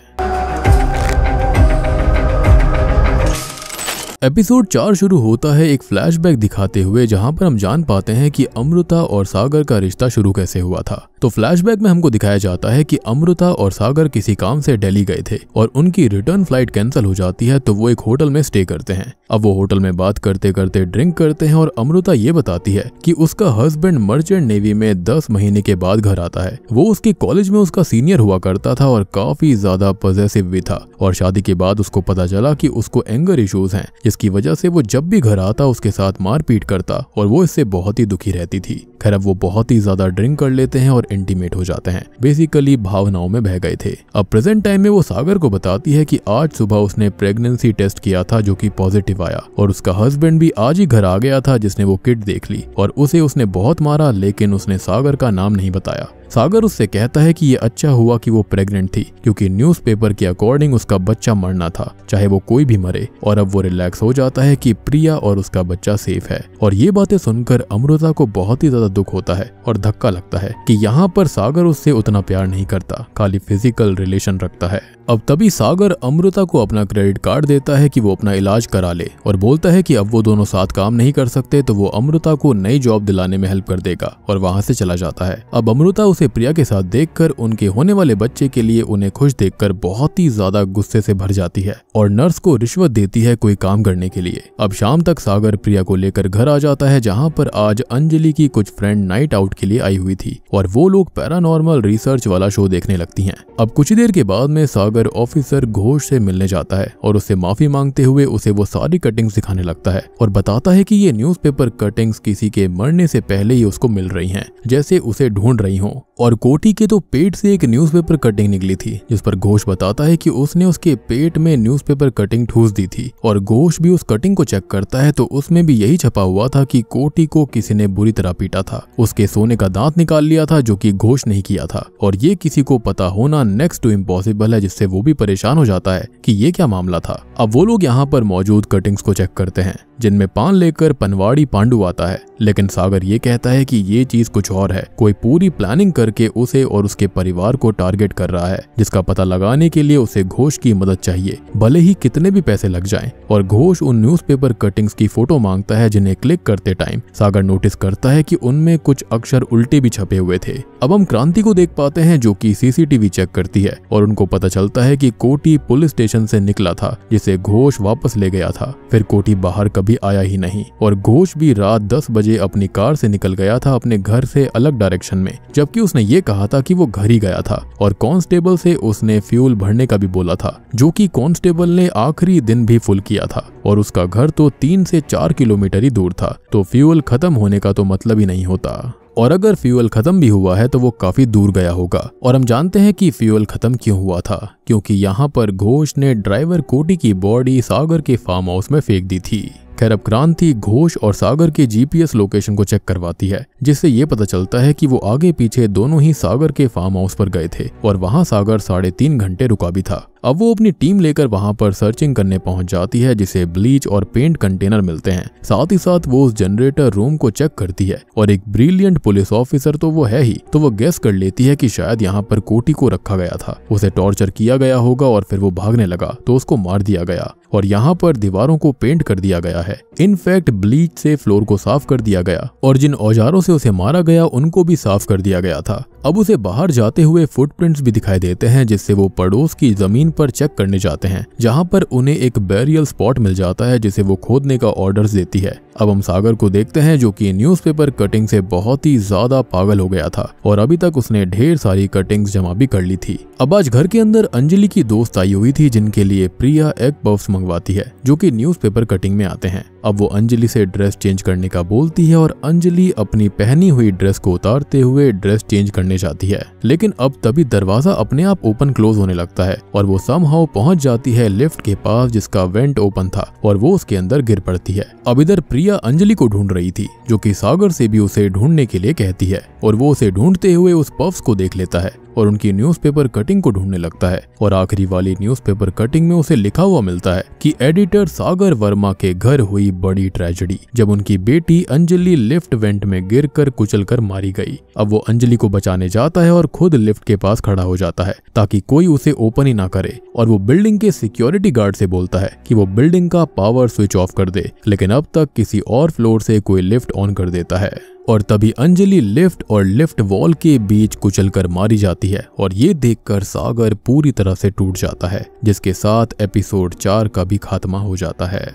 [SPEAKER 1] एपिसोड 4 शुरू होता है एक फ्लैशबैक दिखाते हुए, जहां पर हम जान पाते हैं कि अमृता और सागर का रिश्ता शुरू कैसे हुआ था। तो फ्लैशबैक में हमको दिखाया जाता है कि अमृता और सागर किसी काम से दिल्ली गए थे और उनकी रिटर्न फ्लाइट कैंसिल हो जाती है, तो वो एक होटल में स्टे करते हैं। अब वो होटल में बात करते करते ड्रिंक करते हैं और अमृता ये बताती है कि उसका हस्बैंड मर्चेंट नेवी में 10 महीने के बाद घर आता है। वो उसके कॉलेज में उसका सीनियर हुआ करता था और काफी ज्यादा पॉसेसिव भी था और शादी के बाद उसको पता चला कि उसको एंगर इश्यूज हैं, जिसकी वजह से वो जब भी घर आता उसके साथ मारपीट करता और वो इससे बहुत ही दुखी रहती थी। खैर अब वो बहुत ही ज्यादा ड्रिंक कर लेते हैं और इंटीमेट हो जाते हैं, बेसिकली भावनाओं में बह गए थे। अब प्रेजेंट टाइम में वो सागर को बताती है कि आज सुबह उसने प्रेगनेंसी टेस्ट किया था, जो कि पॉजिटिव आया और उसका हस्बैंड भी आज ही घर आ गया था, जिसने वो किट देख ली और उसे उसने बहुत मारा, लेकिन उसने सागर का नाम नहीं बताया। सागर उससे कहता है कि ये अच्छा हुआ कि वो प्रेग्नेंट थी, क्योंकि न्यूज़पेपर के अकॉर्डिंग उसका बच्चा मरना था, चाहे वो कोई भी मरे। और अब वो रिलैक्स हो जाता है कि प्रिया और उसका बच्चा सेफ है। और ये बातें सुनकर अमृता को बहुत ही ज्यादा दुख होता है और धक्का लगता है कि यहाँ पर सागर उससे उतना प्यार नहीं करता, खाली फिजिकल रिलेशन रखता है। अब तभी सागर अमृता को अपना क्रेडिट कार्ड देता है कि वो अपना इलाज करा ले और बोलता है कि अब वो दोनों साथ काम नहीं कर सकते तो वो अमृता को नई जॉब दिलाने में हेल्प कर देगा और वहां से चला जाता है। अब अमृता उसे प्रिया के साथ देखकर उनके होने वाले बच्चे के लिए उन्हें खुश देखकर बहुत ही ज्यादा गुस्से से भर जाती है और नर्स को रिश्वत देती है कोई काम करने के लिए। अब शाम तक सागर प्रिया को लेकर घर आ जाता है जहाँ पर आज अंजलि की कुछ फ्रेंड नाइट आउट के लिए आई हुई थी और वो लोग पैरानॉर्मल रिसर्च वाला शो देखने लगती हैं। अब कुछ देर के बाद में सागर ऑफिसर घोष से मिलने जाता है और उससे माफी मांगते हुए उसे वो सारी कटिंग्स दिखाने लगता है और बताता है कि ये न्यूज़पेपर कटिंग्स किसी के मरने से पहले ही उसको मिल रही हैं, जैसे उसे ढूंढ रही हो। और कोटी के तो पेट से एक न्यूज़पेपर कटिंग निकली थी जिस पर घोष बताता है कि उसने उसके पेट में न्यूज़पेपर कटिंग ठूस दी थी और घोष भी उस कटिंग को चेक करता है तो उसमें भी यही छपा हुआ था कि कोटी को किसी ने बुरी तरह पीटा था, उसके सोने का दांत निकाल लिया था जो कि घोष नहीं किया था और ये किसी को पता होना नेक्स्ट टू इम्पॉसिबल है, जिससे वो भी परेशान हो जाता है कि ये क्या मामला था। अब वो लोग यहाँ पर मौजूद कटिंग्स को चेक करते हैं जिनमें पान लेकर पनवाड़ी पांडु आता है, लेकिन सागर ये कहता है कि ये चीज कुछ और है, कोई पूरी प्लानिंग करके उसे और उसके परिवार को टारगेट कर रहा है जिसका पता लगाने के लिए उसे घोष की मदद चाहिए, भले ही कितने भी पैसे लग जाएं। और घोष उन न्यूज़पेपर कटिंग्स की फोटो मांगता है जिन्हें क्लिक करते टाइम सागर नोटिस करता है कि उनमें कुछ अक्षर उल्टे भी छपे हुए थे। अब हम क्रांति को देख पाते हैं जो कि सीसीटीवी चेक करती है और उनको पता चलता है कि कोटी पुलिस स्टेशन से निकला था जिसे घोष वापस ले गया था, फिर कोटी बाहर कभी आया ही नहीं और घोष भी रात 10 बजे अपनी कार से निकल गया था अपने घर से अलग डायरेक्शन में, जबकि उसने ये कहा था कि वो घर ही गया था और कांस्टेबल से उसने फ्यूल भरने का भी बोला था जो कि कांस्टेबल ने आखिरी दिन भी फुल किया था और उसका घर तो 3 से 4 किलोमीटर ही दूर था, तो फ्यूल खत्म होने का तो मतलब ही नहीं होता। और अगर फ्यूल खत्म भी हुआ है तो वो काफी दूर गया होगा और हम जानते हैं कि फ्यूल खत्म क्यों हुआ था, क्योंकि यहाँ पर घोष ने ड्राइवर कोटी की बॉडी सागर के फार्म हाउस में फेंक दी थी। खैर अब क्रांति घोष और सागर के जीपीएस लोकेशन को चेक करवाती है जिससे ये पता चलता है कि वो आगे पीछे दोनों ही सागर के फार्म हाउस पर गए थे और वहां सागर 3.5 घंटे रुका भी था। अब वो अपनी टीम लेकर वहां पर सर्चिंग करने पहुंच जाती है जिसे ब्लीच और पेंट कंटेनर मिलते हैं, साथ ही साथ वो उस जनरेटर रूम को चेक करती है और एक ब्रिलियंट पुलिस ऑफिसर तो वो है ही, तो वो गेस कर लेती है कि शायद यहाँ पर कोटी को रखा गया था, उसे टॉर्चर किया गया होगा और फिर वो भागने लगा तो उसको मार दिया गया और यहाँ पर दीवारों को पेंट कर दिया गया है। इनफैक्ट ब्लीच से फ्लोर को साफ कर दिया गया और जिन औजारों से उसे मारा गया उनको भी साफ कर दिया गया था। अब उसे बाहर जाते हुए फुटप्रिंट्स भी दिखाई देते हैं जिससे वो पड़ोस की जमीन पर चेक करने जाते हैं जहां पर उन्हें एक बैरियल स्पॉट मिल जाता है जिसे वो खोदने का ऑर्डर्स देती है। अब हम सागर को देखते हैं जो कि न्यूज़पेपर कटिंग से बहुत ही ज्यादा पागल हो गया था और अभी तक उसने ढेर सारी कटिंग्स जमा भी कर ली थी। अब आज घर के अंदर अंजलि की दोस्त आई हुई थी जिनके लिए प्रिया एग पफ्स मंगवाती है जो कि न्यूज़पेपर कटिंग में आते हैं। अब वो अंजलि से ड्रेस चेंज करने का बोलती है और अंजलि अपनी पहनी हुई ड्रेस को उतारते हुए ड्रेस चेंज करने जाती है, लेकिन अब तभी दरवाजा अपने आप ओपन क्लोज होने लगता है और वो समहाउ पहुंच जाती है लिफ्ट के पास जिसका वेंट ओपन था और वो उसके अंदर गिर पड़ती है। अब इधर प्रिया अंजलि को ढूंढ रही थी जो कि सागर से भी उसे ढूंढने के लिए कहती है और वो उसे ढूंढते हुए उस पफ्स को देख लेता है और उनकी न्यूज़पेपर कटिंग को ढूंढने लगता है और आखिरी वाली न्यूज़पेपर कटिंग में उसे लिखा हुआ मिलता है कि एडिटर सागर वर्मा के घर हुई बड़ी ट्रेजेडी जब उनकी बेटी अंजलि लिफ्ट वेंट में गिरकर कुचलकर मारी गई। अब वो अंजलि को बचाने जाता है और खुद लिफ्ट के पास खड़ा हो जाता है ताकि कोई उसे ओपन ही ना करे और वो बिल्डिंग के सिक्योरिटी गार्ड से बोलता है कि वो बिल्डिंग का पावर स्विच ऑफ कर दे, लेकिन अब तक किसी और फ्लोर से कोई लिफ्ट ऑन कर देता है और तभी अंजलि लिफ्ट और लिफ्ट वॉल के बीच कुचलकर मारी जाती है और ये देखकर सागर पूरी तरह से टूट जाता है, जिसके साथ एपिसोड 4 का भी खात्मा हो जाता है।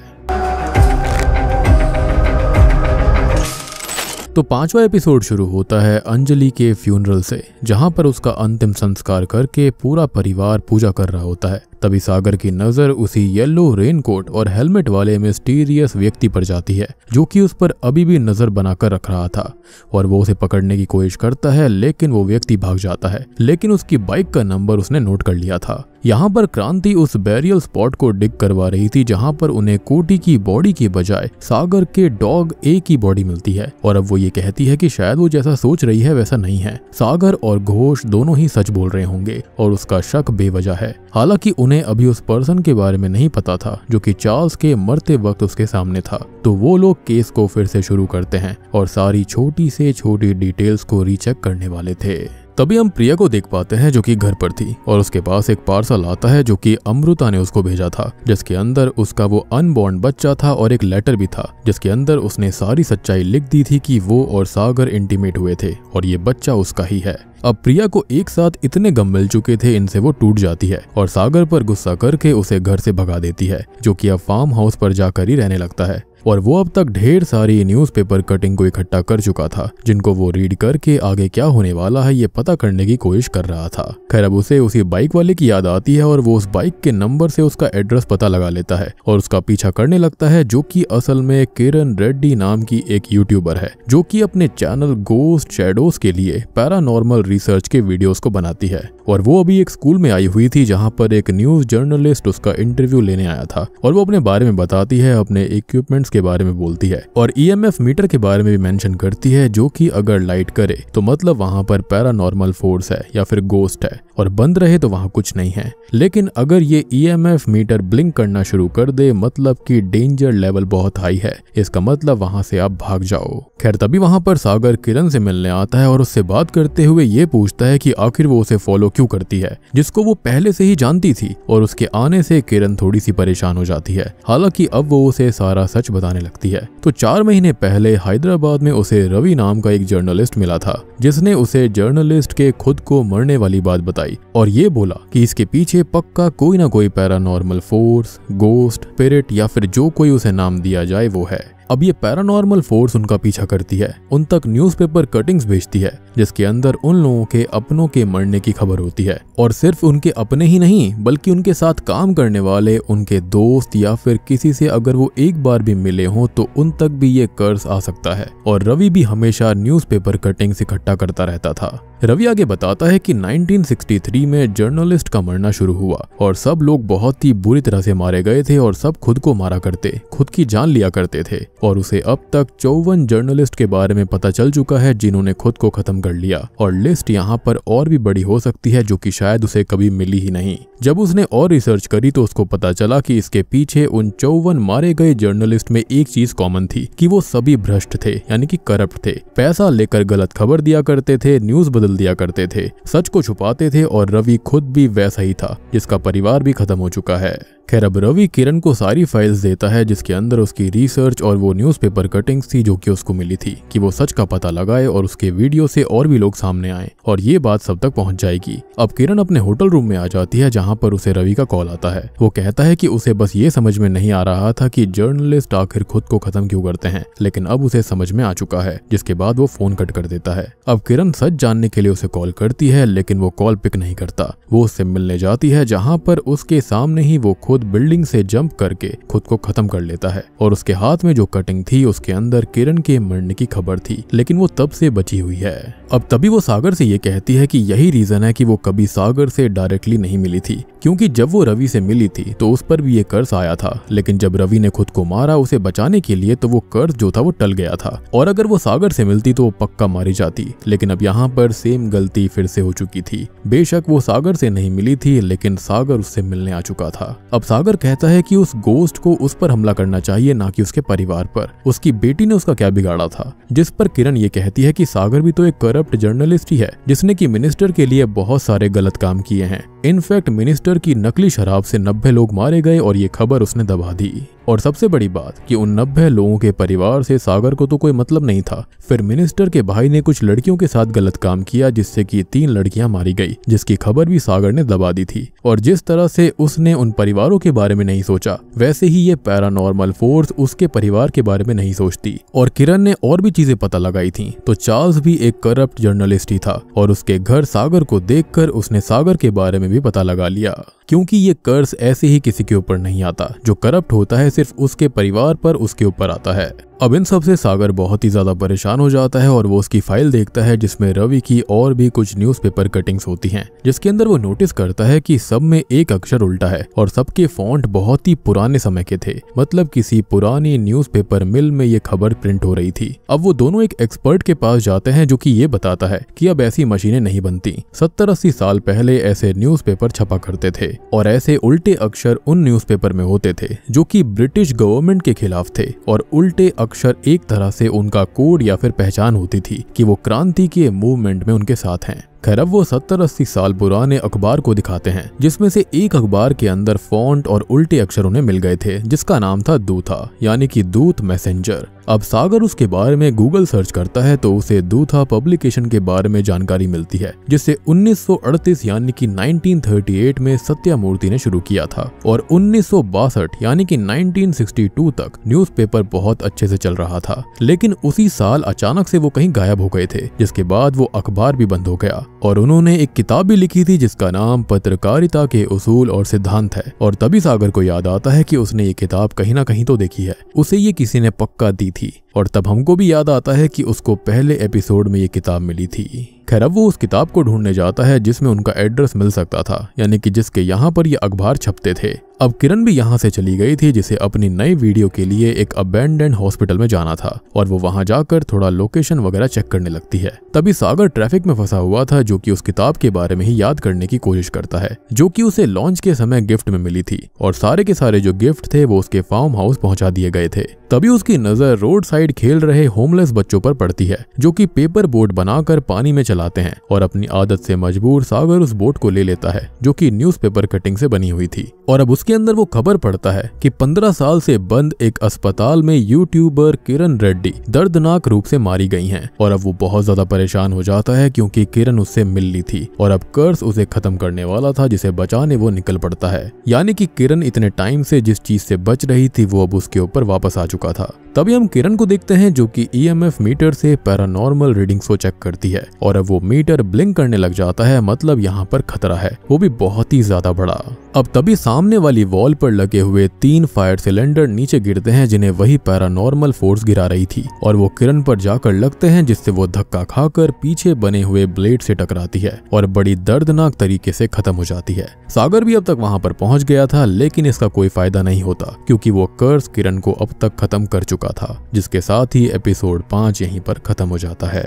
[SPEAKER 1] तो 5वां एपिसोड शुरू होता है अंजलि के फ्यूनरल से, जहां पर उसका अंतिम संस्कार करके पूरा परिवार पूजा कर रहा होता है। तभी सागर की नजर उसी येलो रेनकोट और हेलमेट वाले मिस्टीरियस व्यक्ति पर जाती है जो कि उस पर अभी भी नजर बनाकर रख रहा था और वो उसे पकड़ने की कोशिश करता है, लेकिन वो व्यक्ति भाग जाता है, लेकिन उसकी बाइक का नंबर उसने नोट कर लिया था। यहाँ पर क्रांति उस बैरियल स्पॉट को डिग करवा रही थी जहाँ पर उन्हें कोटी की बॉडी के बजाय सागर के डॉग ए की बॉडी मिलती है और अब वो ये कहती है कि शायद वो जैसा सोच रही है वैसा नहीं है, सागर और घोष दोनों ही सच बोल रहे होंगे और उसका शक बेवजह है। हालांकि उन्हें अभी उस पर्सन के बारे में नहीं पता था जो कि चार्ल्स के मरते वक्त उसके सामने था। तो वो लोग केस को फिर से शुरू करते हैं और सारी छोटी से छोटी डिटेल्स को रीचेक करने वाले थे। तभी हम प्रिया को देख पाते हैं जो कि घर पर थी और उसके पास एक पार्सल आता है जो कि अमृता ने उसको भेजा था, जिसके अंदर उसका वो अनबॉर्न बच्चा था और एक लेटर भी था जिसके अंदर उसने सारी सच्चाई लिख दी थी कि वो और सागर इंटीमेट हुए थे और ये बच्चा उसका ही है। अब प्रिया को एक साथ इतने गम मिल चुके थे, इनसे वो टूट जाती है और सागर पर गुस्सा करके उसे घर से भगा देती है, जो कि अब फार्म हाउस पर जाकर ही रहने लगता है। और वो अब तक ढेर सारी न्यूज़पेपर कटिंग को इकट्ठा कर चुका था, जिनको वो रीड करके आगे क्या होने वाला है ये पता करने की कोशिश कर रहा था। खैर अब उसे उसी बाइक वाले की याद आती है और वो उस बाइक के नंबर से उसका एड्रेस पता लगा लेता है और उसका पीछा करने लगता है, जो कि असल में किरण रेड्डी नाम की एक यूट्यूबर है, जो कि अपने चैनल गोस्ट शैडोज के लिए पैरानॉर्मल रिसर्च के वीडियोस को बनाती है। और वो अभी एक स्कूल में आई हुई थी जहाँ पर एक न्यूज जर्नलिस्ट उसका इंटरव्यू लेने आया था और वो अपने बारे में बताती है, अपने इक्विपमेंट्स के बारे में बोलती है और ईएमएफ मीटर के बारे में भी मेंशन करती है, जो कि अगर लाइट करे तो मतलब वहां पर पैरानॉर्मल फोर्स है या फिर गोस्ट है, और बंद रहे तो वहां कुछ नहीं है। लेकिन अगर ये ईएमएफ मीटर ब्लिंक करना शुरू कर दे मतलब कि डेंजर लेवल बहुत हाई है, इसका मतलब वहां से आप भाग जाओ। खैर तभी वहां पर सागर किरण से मिलने आता है और उससे बात करते हुए ये पूछता है कि आखिर वो उसे फॉलो क्यों करती है, जिसको वो पहले से ही जानती थी। और उसके आने से किरण थोड़ी सी परेशान हो जाती है, हालांकि अब वो उसे सारा सच बताने लगती है। तो 4 महीने पहले हैदराबाद में उसे रवि नाम का एक जर्नलिस्ट मिला था, जिसने उसे जर्नलिस्ट के खुद को मरने वाली बात बताई और ये बोला कि इसके पीछे पक्का कोई ना कोई पैरानॉर्मल फोर्स, गोस्ट, स्पिरिट या फिर जो कोई उसे नाम दिया जाए वो है। अब ये पैरानॉर्मल फोर्स उनका पीछा करती है, उन तक न्यूज़पेपर कटिंग्स भेजती है जिसके अंदर उन लोगों के अपनों के मरने की खबर होती है, और सिर्फ उनके अपने ही नहीं बल्कि उनके साथ काम करने वाले, उनके दोस्त या फिर किसी से अगर वो एक बार भी मिले हों तो उन तक भी ये कर्ज आ सकता है। और रवि भी हमेशा न्यूज़पेपर कटिंग्स इकट्ठा करता रहता था। रवि आगे बताता है कि 1963 में जर्नलिस्ट का मरना शुरू हुआ और सब लोग बहुत ही बुरी तरह से मारे गए थे और सब खुद को मारा करते, खुद की जान लिया करते थे। और उसे अब तक 54 जर्नलिस्ट के बारे में पता चल चुका है जिन्होंने खुद को खत्म कर लिया, और लिस्ट यहाँ पर और भी बड़ी हो सकती है जो कि शायद उसे कभी मिली ही नहीं। जब उसने और रिसर्च करी तो उसको पता चला कि इसके पीछे उन 54 मारे गए जर्नलिस्ट में एक चीज कॉमन थी कि वो सभी भ्रष्ट थे, यानी कि करप्ट थे। पैसा लेकर गलत खबर दिया करते थे, न्यूज बदल दिया करते थे, सच को छुपाते थे, और रवि खुद भी वैसा ही था जिसका परिवार भी खत्म हो चुका है। खैर अब रवि किरण को सारी फाइल्स देता है जिसके अंदर उसकी रिसर्च और वो न्यूज़पेपर कटिंग्स थी जो कि उसको मिली थी, कि वो सच का पता लगाए और उसके वीडियो से और भी लोग सामने आए और ये बात सब तक पहुंच जाएगी। अब किरण अपने होटल रूम में आ जाती है जहां पर उसे रवि का कॉल आता है। वो कहता है कि उसे बस ये समझ में नहीं आ रहा था कि जर्नलिस्ट आखिर खुद को खत्म क्यों करते हैं, लेकिन अब उसे समझ में आ चुका है, जिसके बाद वो फोन कट कर देता है। अब किरण सच जानने के लिए उसे कॉल करती है लेकिन वो कॉल पिक नहीं करता। वो उससे मिलने जाती है जहां पर उसके सामने ही वो खुद बिल्डिंग से जंप करके खुद को खत्म कर लेता है, और उसके हाथ में जो कटिंग थी उसके अंदर किरण के मरने की खबर थी, लेकिन वो तब से बची हुई है। अब तभी वो सागर से ये कहती है कि यही रीजन है कि वो कभी सागर से डायरेक्टली नहीं मिली थी, क्योंकि जब वो रवि से मिली थी तो उस पर भी ये कर्ज आया था, लेकिन जब रवि ने खुद को मारा उसे बचाने के लिए तो वो कर्ज जो था वो टल गया था, और अगर वो सागर से मिलती तो वो पक्का मारी जाती। लेकिन अब यहाँ पर सेम गलती फिर से हो चुकी थी। बेशक वो सागर से नहीं मिली थी लेकिन सागर उससे मिलने आ चुका था। अब सागर कहता है कि उस गोस्ट को उस पर हमला करना चाहिए, ना कि उसके परिवार पर। उसकी बेटी ने उसका क्या बिगाड़ा था? जिस पर किरण ये कहती है कि सागर भी तो एक करप्ट जर्नलिस्ट ही है जिसने कि मिनिस्टर के लिए बहुत सारे गलत काम किए हैं। इनफैक्ट मिनिस्टर की नकली शराब से 90 लोग मारे गए और ये खबर उसने दबा दी। और सबसे बड़ी बात कि उन 90 लोगों के परिवार से सागर को तो कोई मतलब नहीं था। फिर मिनिस्टर के भाई ने कुछ लड़कियों के साथ गलत काम किया जिससे कि 3 लड़कियां मारी गई, जिसकी खबर भी सागर ने दबा दी थी। और जिस तरह से उसने उन परिवारों के बारे में नहीं सोचा, वैसे ही ये पैरानॉर्मल फोर्स उसके परिवार के बारे में नहीं सोचती। और किरण ने और भी चीजें पता लगाई थी, तो चार्ल्स भी एक करप्ट जर्नलिस्ट ही था, और उसके घर सागर को देखकर उसने सागर के बारे में भी पता लगा लिया, क्योंकि ये कर्ज ऐसे ही किसी के ऊपर नहीं आता। जो करप्ट होता है सिर्फ उसके परिवार पर उसके ऊपर आता है। अब इन सब से सागर बहुत ही ज्यादा परेशान हो जाता है और वो उसकी फाइल देखता है जिसमें रवि की और भी कुछ न्यूज़पेपर कटिंग्स होती हैं, जिसके अंदर वो नोटिस करता है कि सब में एक अक्षर उल्टा है और सबके फॉन्ट बहुत ही पुराने समय के थे, मतलब किसी पुरानी न्यूज़पेपर मिल में ये खबर प्रिंट हो रही थी। अब वो दोनों एक एक्सपर्ट के पास जाते हैं जो कि ये बताता है कि अब ऐसी मशीनें नहीं बनती। 70-80 साल पहले ऐसे न्यूज़पेपर छपा करते थे और ऐसे उल्टे अक्षर उन न्यूज़पेपर में होते थे जो कि ब्रिटिश गवर्नमेंट के खिलाफ थे, और उल्टे अक्षर एक तरह से उनका कोड या फिर पहचान होती थी कि वो क्रांति के मूवमेंट में उनके साथ हैं। खैर अब वो 70-80 साल पुराने अखबार को दिखाते हैं, जिसमें से एक अखबार के अंदर फॉन्ट और उल्टे अक्षर उन्हें मिल गए थे, जिसका नाम था दूथा, यानी कि दूत मैसेंजर। अब सागर उसके बारे में गूगल सर्च करता है तो उसे दूथा पब्लिकेशन के बारे में जानकारी मिलती है, जिसे 1938 यानी कि 1938 में सत्यमूर्ति ने शुरू किया था और 1962 यानी कि 1962 तक न्यूज़पेपर बहुत अच्छे से चल रहा था। लेकिन उसी साल अचानक से वो कहीं गायब हो गए थे, जिसके बाद वो अखबार भी बंद हो गया। और उन्होंने एक किताब भी लिखी थी जिसका नाम पत्रकारिता के उसूल और सिद्धांत है। और तभी सागर को याद आता है कि उसने ये किताब कहीं ना कहीं तो देखी है, उसे ये किसी ने पक्का दी थी। और तब हमको भी याद आता है कि उसको पहले एपिसोड में ये किताब मिली थी। खैर अब वो उस किताब को ढूंढने जाता है जिसमें उनका एड्रेस मिल सकता था, यानी कि जिसके यहाँ पर ये अखबार छपते थे। अब किरण भी यहाँ से चली गई थी, जिसे अपनी नई वीडियो के लिए एक अबैंडन्ड हॉस्पिटल में जाना था और वो वहां जाकर थोड़ा लोकेशन वगैरह चेक करने लगती है। तभी सागर ट्रैफिक में फंसा हुआ था, जो कि उस किताब के बारे में ही याद करने की कोशिश करता है, जो कि उसे लॉन्च के समय गिफ्ट में मिली थी। और सारे के सारे जो गिफ्ट थे वो उसके फार्म हाउस पहुंचा दिए गए थे। तभी उसकी नजर रोड साइड खेल रहे होमलेस बच्चों पर पड़ती है, जो कि पेपर बोट बनाकर पानी में चलाते हैं। और अपनी आदत से मजबूर सागर उस बोट को ले लेता है, जो कि न्यूज़पेपर कटिंग से बनी हुई थी। और अब उसके अंदर वो खबर पढ़ता है कि 15 साल से बंद एक अस्पताल में यूट्यूबर किरण रेड्डी दर्दनाक रूप से मारी गई हैं। और अब वो बहुत ज्यादा परेशान हो जाता है, क्योंकि किरण उससे मिल ली थी और अब कर्स उसे खत्म करने वाला था, जिसे बचाने वो निकल पड़ता है। यानी कि किरण इतने टाइम से जिस चीज से बच रही थी वो अब उसके ऊपर वापस आ चुका था। तभी हम किरण को देखते हैं, जो कि EMF मीटर से पैरानॉर्मल रीडिंग्स को चेक करती है। और अब वो मीटर ब्लिंक करने लग जाता है, मतलब यहाँ पर खतरा है, वो भी बहुत ही ज्यादा बड़ा। अब तभी सामने वाली वॉल पर लगे हुए 3 फायर सिलेंडर नीचे गिरते हैं, जिन्हें वही पैरानॉर्मल फोर्स गिरा रही थी। और वो किरण पर जाकर लगते हैं, जिससे वो धक्का खाकर पीछे बने हुए ब्लेड से टकराती है और बड़ी दर्दनाक तरीके से खत्म हो जाती है। सागर भी अब तक वहां पर पहुंच गया था, लेकिन इसका कोई फायदा नहीं होता, क्योंकि वो कर्स किरण को अब तक खत्म कर चुका था। जिसके साथ ही एपिसोड 5 यहीं पर खत्म हो जाता है।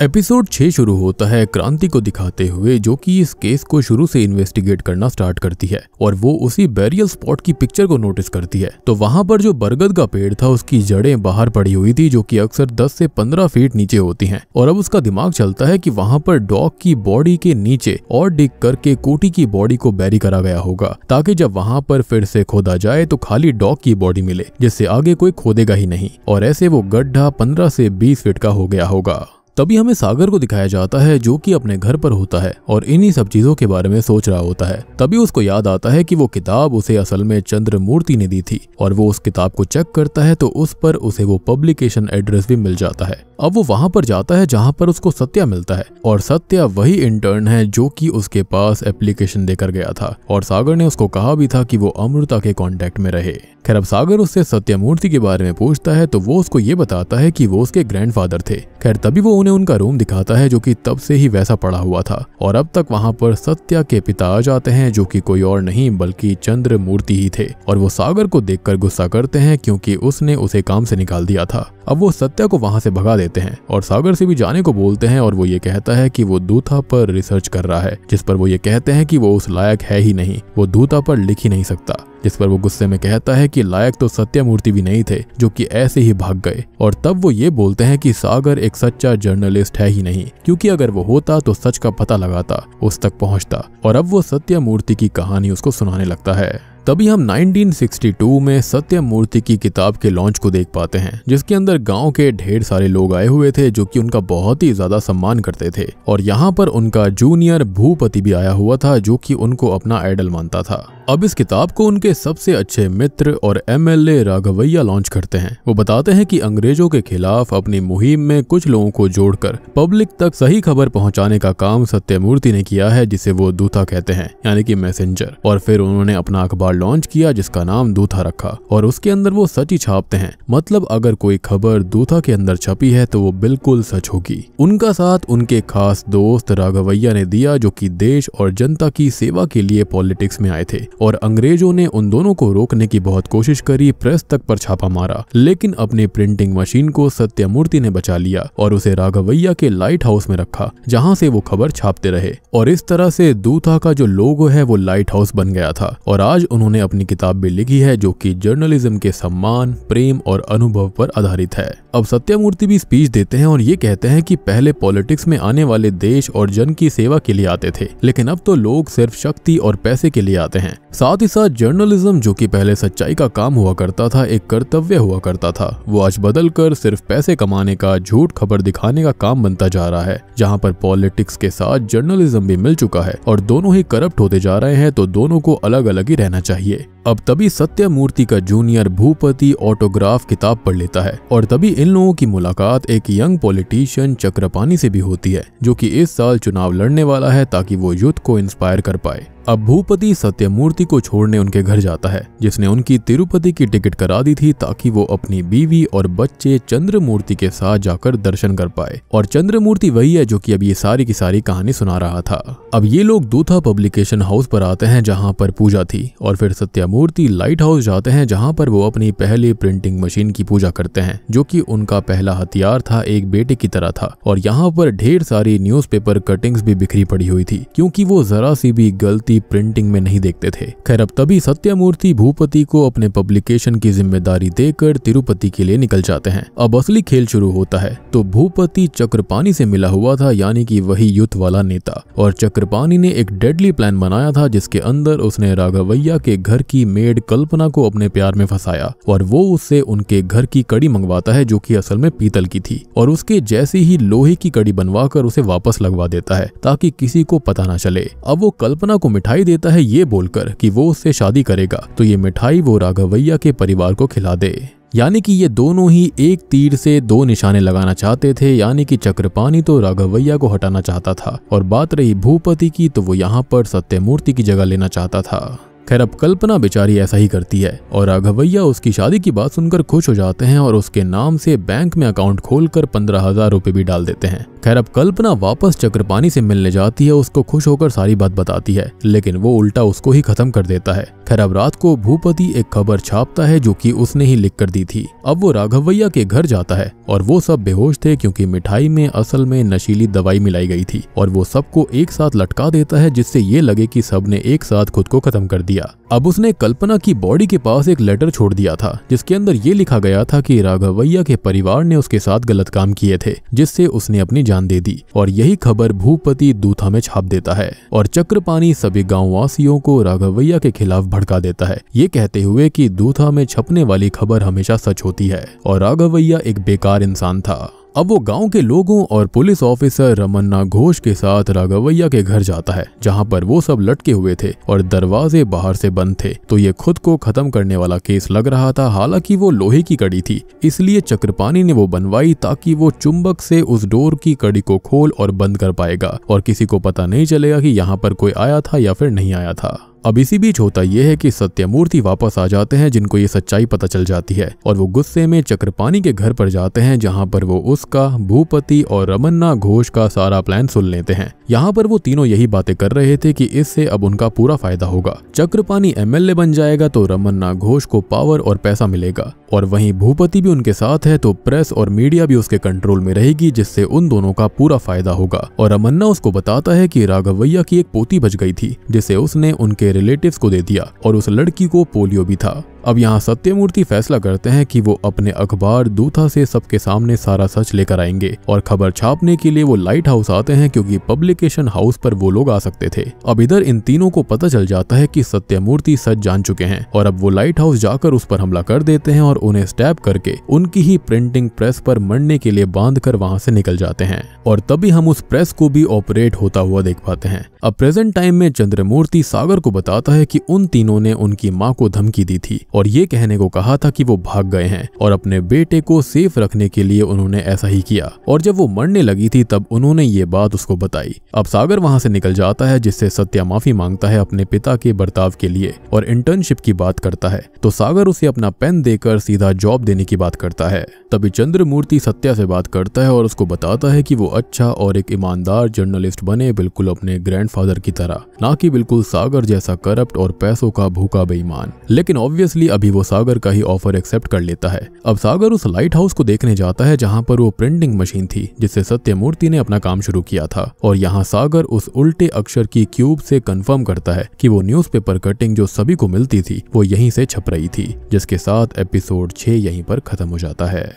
[SPEAKER 1] एपिसोड 6 शुरू होता है क्रांति को दिखाते हुए, जो कि इस केस को शुरू से इन्वेस्टिगेट करना स्टार्ट करती है। और वो उसी बैरियल स्पॉट की पिक्चर को नोटिस करती है, तो वहां पर जो बरगद का पेड़ था उसकी जड़ें बाहर पड़ी हुई थी, जो कि अक्सर 10 से 15 फीट नीचे होती हैं। और अब उसका दिमाग चलता है कि वहां पर डॉग की बॉडी के नीचे और डिग करके कोटी की बॉडी को बैरी करा गया होगा, ताकि जब वहां पर फिर से खोदा जाए तो खाली डॉग की बॉडी मिले, जिससे आगे कोई खोदेगा ही नहीं। और ऐसे वो गड्ढा 15 से 20 फीट का हो गया होगा। तभी हमें सागर को दिखाया जाता है, जो कि अपने घर पर होता है और इन्हीं सब चीजों के बारे में सोच रहा होता है। तभी उसको याद आता है कि वो किताब उसे असल में चंद्रमूर्ति ने दी थी। और वो उस किताब को चेक करता है तो उस पर उसे वो पब्लिकेशन एड्रेस भी मिल जाता है। अब वो वहां पर जाता है जहां पर उसको सत्या मिलता है, और सत्या वही इंटर्न है जो कि उसके पास एप्लीकेशन देकर गया था। और सागर ने उसको कहा भी था कि वो अमृता के कांटेक्ट में रहे। खैर अब सागर उससे सत्यमूर्ति के बारे में पूछता है, तो वो उसको ये बताता है कि वो उसके ग्रैंडफादर थे। खैर तभी वो उन्हें उनका रूम दिखाता है, जो कि तब से ही वैसा पड़ा हुआ था। और अब तक वहां पर सत्या के पिता आ जाते हैं, जो कि कोई और नहीं बल्कि चंद्रमूर्ति ही थे। और वो सागर को देखकर गुस्सा करते हैं, क्योंकि उसने उसे काम से निकाल दिया था। अब वो सत्या को वहां से भगा देते हैं और सागर से भी जाने को बोलते हैं। और वो ये कहता है कि वो दूथा पर रिसर्च कर रहा है, जिस पर वो ये कहते हैं कि वो उस लायक है ही नहीं, वो दूथा पर लिख ही नहीं सकता। जिस पर वो गुस्से में कहता है कि लायक तो सत्यमूर्ति भी नहीं थे, जो कि ऐसे ही भाग गए। और तब वो ये बोलते हैं कि सागर एक सच्चा जर्नलिस्ट है ही नहीं, क्योंकि अगर वो होता तो सच का पता लगाता, उस तक पहुंचता। और अब वो सत्यमूर्ति की कहानी उसको सुनाने लगता है। तभी हम 1962 में सत्यमूर्ति की किताब के लॉन्च को देख पाते हैं, जिसके अंदर गांव के ढेर सारे लोग आए हुए थे, जो कि उनका बहुत ही ज्यादा सम्मान करते थे। और यहाँ पर उनका जूनियर भूपति भी आया हुआ था, जो कि उनको अपना आइडल मानता था। अब इस किताब को उनके सबसे अच्छे मित्र और MLA राघवैया लॉन्च करते हैं। वो बताते हैं कि अंग्रेजों के खिलाफ अपनी मुहिम में कुछ लोगों को जोड़कर पब्लिक तक सही खबर पहुंचाने का काम सत्यमूर्ति ने किया है, जिसे वो दूथा कहते हैं, यानी कि मैसेंजर। और फिर उन्होंने अपना अखबार लॉन्च किया, जिसका नाम दूथा रखा। और उसके अंदर वो सच ही छापते हैं, मतलब अगर कोई खबर दूथा के अंदर छपी है तो वो बिल्कुल सच होगी। उनका साथ उनके खास दोस्त राघवैया ने दिया, जो कि देश और जनता की सेवा के लिए पॉलिटिक्स में आए थे। और अंग्रेजों ने उन दोनों को रोकने की बहुत कोशिश करी, प्रेस तक पर छापा मारा, लेकिन अपनी प्रिंटिंग मशीन को सत्यमूर्ति ने बचा लिया और उसे राघवैया के लाइट हाउस में रखा, जहां से वो खबर छापते रहे। और इस तरह से दूथा का जो लोगो है वो लाइट हाउस बन गया था। और आज उन्होंने अपनी किताब भी लिखी है जो कि जर्नलिज्म के सम्मान, प्रेम और अनुभव पर आधारित है। अब सत्यमूर्ति भी स्पीच देते हैं और ये कहते हैं कि पहले पॉलिटिक्स में आने वाले देश और जन की सेवा के लिए आते थे, लेकिन अब तो लोग सिर्फ शक्ति और पैसे के लिए आते हैं। साथ ही साथ जर्नलिज्म जो कि पहले सच्चाई का काम हुआ करता था, एक कर्तव्य हुआ करता था, वो आज बदलकर सिर्फ पैसे कमाने का, झूठ खबर दिखाने का काम बनता जा रहा है। जहां पर पॉलिटिक्स के साथ जर्नलिज्म भी मिल चुका है और दोनों ही करप्ट होते जा रहे हैं, तो दोनों को अलग अलग ही रहना चाहिए। अब तभी सत्यमूर्ति का जूनियर भूपति ऑटोग्राफ किताब पढ़ लेता है और तभी इन लोगों की मुलाकात एक यंग पॉलिटिशियन चक्रपाणी से भी होती है, जो कि इस साल चुनाव लड़ने वाला है ताकि वो यूथ को इंस्पायर कर पाए। अब भूपति सत्यमूर्ति को छोड़ने उनके घर जाता है, जिसने उनकी तिरुपति की टिकट करा दी थी ताकि वो अपनी बीवी और बच्चे चंद्रमूर्ति के साथ जाकर दर्शन कर पाए। और चंद्रमूर्ति वही है जो कि अब ये सारी की सारी कहानी सुना रहा था। अब ये लोग दूथा पब्लिकेशन हाउस पर आते हैं जहां पर पूजा थी, और फिर सत्यमूर्ति लाइट हाउस जाते हैं जहां पर वो अपनी पहली प्रिंटिंग मशीन की पूजा करते हैं, जो कि उनका पहला हथियार था, एक बेटे की तरह था। और यहाँ पर ढेर सारी न्यूज़पेपर कटिंग्स भी बिखरी पड़ी हुई थी, क्योंकि वो जरा सी भी गलती प्रिंटिंग में नहीं देखते थे। खैर अब तभी सत्यमूर्ति भूपति को अपने पब्लिकेशन की जिम्मेदारी देकर तिरुपति के लिए निकल जाते हैं। अब असली खेल शुरू होता है। तो भूपति चक्रपाणी से मिला हुआ था, यानी कि वही युद्ध वाला नेता, और चक्रपाणी ने एक डेडली प्लान बनाया था जिसके अंदर उसने राघवैया के घर की मेड कल्पना को अपने प्यार में फंसाया और वो उससे उनके घर की कड़ी मंगवाता है जो कि असल में पीतल की थी, और उसके जैसी ही लोहे की कड़ी बनवाकर उसे वापस लगवा देता है ताकि किसी को पता ना चले। अब वो कल्पना को मिठाई देता है ये बोलकर कि वो उससे शादी करेगा, तो ये मिठाई वो राघवैया के परिवार को खिला दे। यानी कि ये दोनों ही एक तीर से दो निशाने लगाना चाहते थे, यानी कि चक्रपाणी तो राघवैया को हटाना चाहता था और बात रही भूपति की तो वो यहाँ पर सत्यमूर्ति की जगह लेना चाहता था। खैर अब कल्पना बेचारी ऐसा ही करती है और राघवैया उसकी शादी की बात सुनकर खुश हो जाते हैं और उसके नाम से बैंक में अकाउंट खोलकर 15,000 रुपए भी डाल देते हैं। खैर अब कल्पना वापस चक्रपाणी से मिलने जाती है, उसको खुश होकर सारी बात बताती है, लेकिन वो उल्टा उसको ही खत्म कर देता है। खैर अब रात को भूपति एक खबर छापता है जो कि उसने ही लिख कर दी थी। अब वो राघवैया के घर जाता है और वो सब बेहोश थे क्योंकि मिठाई में असल में नशीली दवाई मिलाई गई थी, और वो सबको एक साथ लटका देता है जिससे ये लगे कि सबने एक साथ खुद को खत्म कर दिया। अब उसने कल्पना की बॉडी के पास एक लेटर छोड़ दिया था जिसके अंदर ये लिखा गया था कि राघवैया के परिवार ने उसके साथ गलत काम किए थे जिससे उसने अपनी जान दे दी, और यही खबर भूपति दूथा में छाप देता है और चक्रपाणी सभी गाँव वासियों को राघवैया के खिलाफ भड़का देता है, ये कहते हुए कि दूथा में छपने वाली खबर हमेशा सच होती है और राघवैया एक बेकार इंसान था। अब वो गांव के लोगों और पुलिस ऑफिसर रमन्ना घोष के साथ राघवैया के घर जाता है जहां पर वो सब लटके हुए थे और दरवाजे बाहर से बंद थे, तो ये खुद को खत्म करने वाला केस लग रहा था। हालांकि वो लोहे की कड़ी थी, इसलिए चक्रपाणी ने वो बनवाई ताकि वो चुंबक से उस डोर की कड़ी को खोल और बंद कर पाएगा और किसी को पता नहीं चलेगा कि यहाँ पर कोई आया था या फिर नहीं आया था। अब इसी बीच होता यह है कि सत्यमूर्ति वापस आ जाते हैं जिनको ये सच्चाई पता चल जाती है और वो गुस्से में चक्रपाणी के घर पर जाते हैं जहां पर वो उसका, भूपति और रमन्ना घोष का सारा प्लान सुन लेते हैं। यहाँ पर वो तीनों यही बातें कर रहे थे कि इससे अब उनका पूरा फायदा होगा। चक्रपाणी एमएलए बन जाएगा तो रमन्ना घोष को पावर और पैसा मिलेगा, और वहीं भूपति भी उनके साथ है तो प्रेस और मीडिया भी उसके कंट्रोल में रहेगी जिससे उन दोनों का पूरा फायदा होगा। और रमन्ना उसको बताता है कि राघवैया की एक पोती बच गई थी जिसे उसने उनके रिलेटिव्स को दे दिया और उस लड़की को पोलियो भी था। अब यहाँ सत्यमूर्ति फैसला करते हैं कि वो अपने अखबार दूथा से सबके सामने सारा सच लेकर आएंगे और खबर छापने के लिए वो लाइट हाउस आते हैं क्योंकि पब्लिकेशन हाउस पर वो लोग आ सकते थे। अब इधर इन तीनों को पता चल जाता है कि सत्यमूर्ति सच जान चुके हैं और अब वो लाइट हाउस जाकर उस पर हमला कर देते हैं और उन्हें स्टैब करके उनकी ही प्रिंटिंग प्रेस पर मरने के लिए बांध कर वहां से निकल जाते हैं। और तभी हम उस प्रेस को भी ऑपरेट होता हुआ देख पाते हैं। अब प्रेजेंट टाइम में चंद्रमूर्ति सागर को बताता है कि उन तीनों ने उनकी माँ को धमकी दी थी और ये कहने को कहा था कि वो भाग गए हैं और अपने बेटे को सेफ रखने के लिए उन्होंने ऐसा ही किया, और जब वो मरने लगी थी तब उन्होंने ये बात उसको बताई। अब सागर वहां से निकल जाता है जिससे सत्या माफी मांगता है अपने पिता के बर्ताव के लिए और इंटर्नशिप की बात करता है, तो सागर उसे अपना पेन देकर सीधा जॉब देने की बात करता है। तभी चंद्रमूर्ति सत्या से बात करता है और उसको बताता है कि वो अच्छा और एक ईमानदार जर्नलिस्ट बने, बिल्कुल अपने ग्रैंडफादर की तरह, ना कि बिल्कुल सागर जैसा करप्ट और पैसों का भूखा बेईमान। लेकिन ऑब्वियसली इसलिए अभी वो सागर का ही ऑफर एक्सेप्ट कर लेता है। अब सागर उस लाइट हाउस को देखने जाता है जहाँ पर वो प्रिंटिंग मशीन थी जिससे सत्यमूर्ति ने अपना काम शुरू किया था, और यहाँ सागर उस उल्टे अक्षर की क्यूब से कंफर्म करता है कि वो न्यूज़पेपर कटिंग जो सभी को मिलती थी वो यहीं से छप रही थी, जिसके साथ एपिसोड 6 यहीं पर खत्म हो जाता है।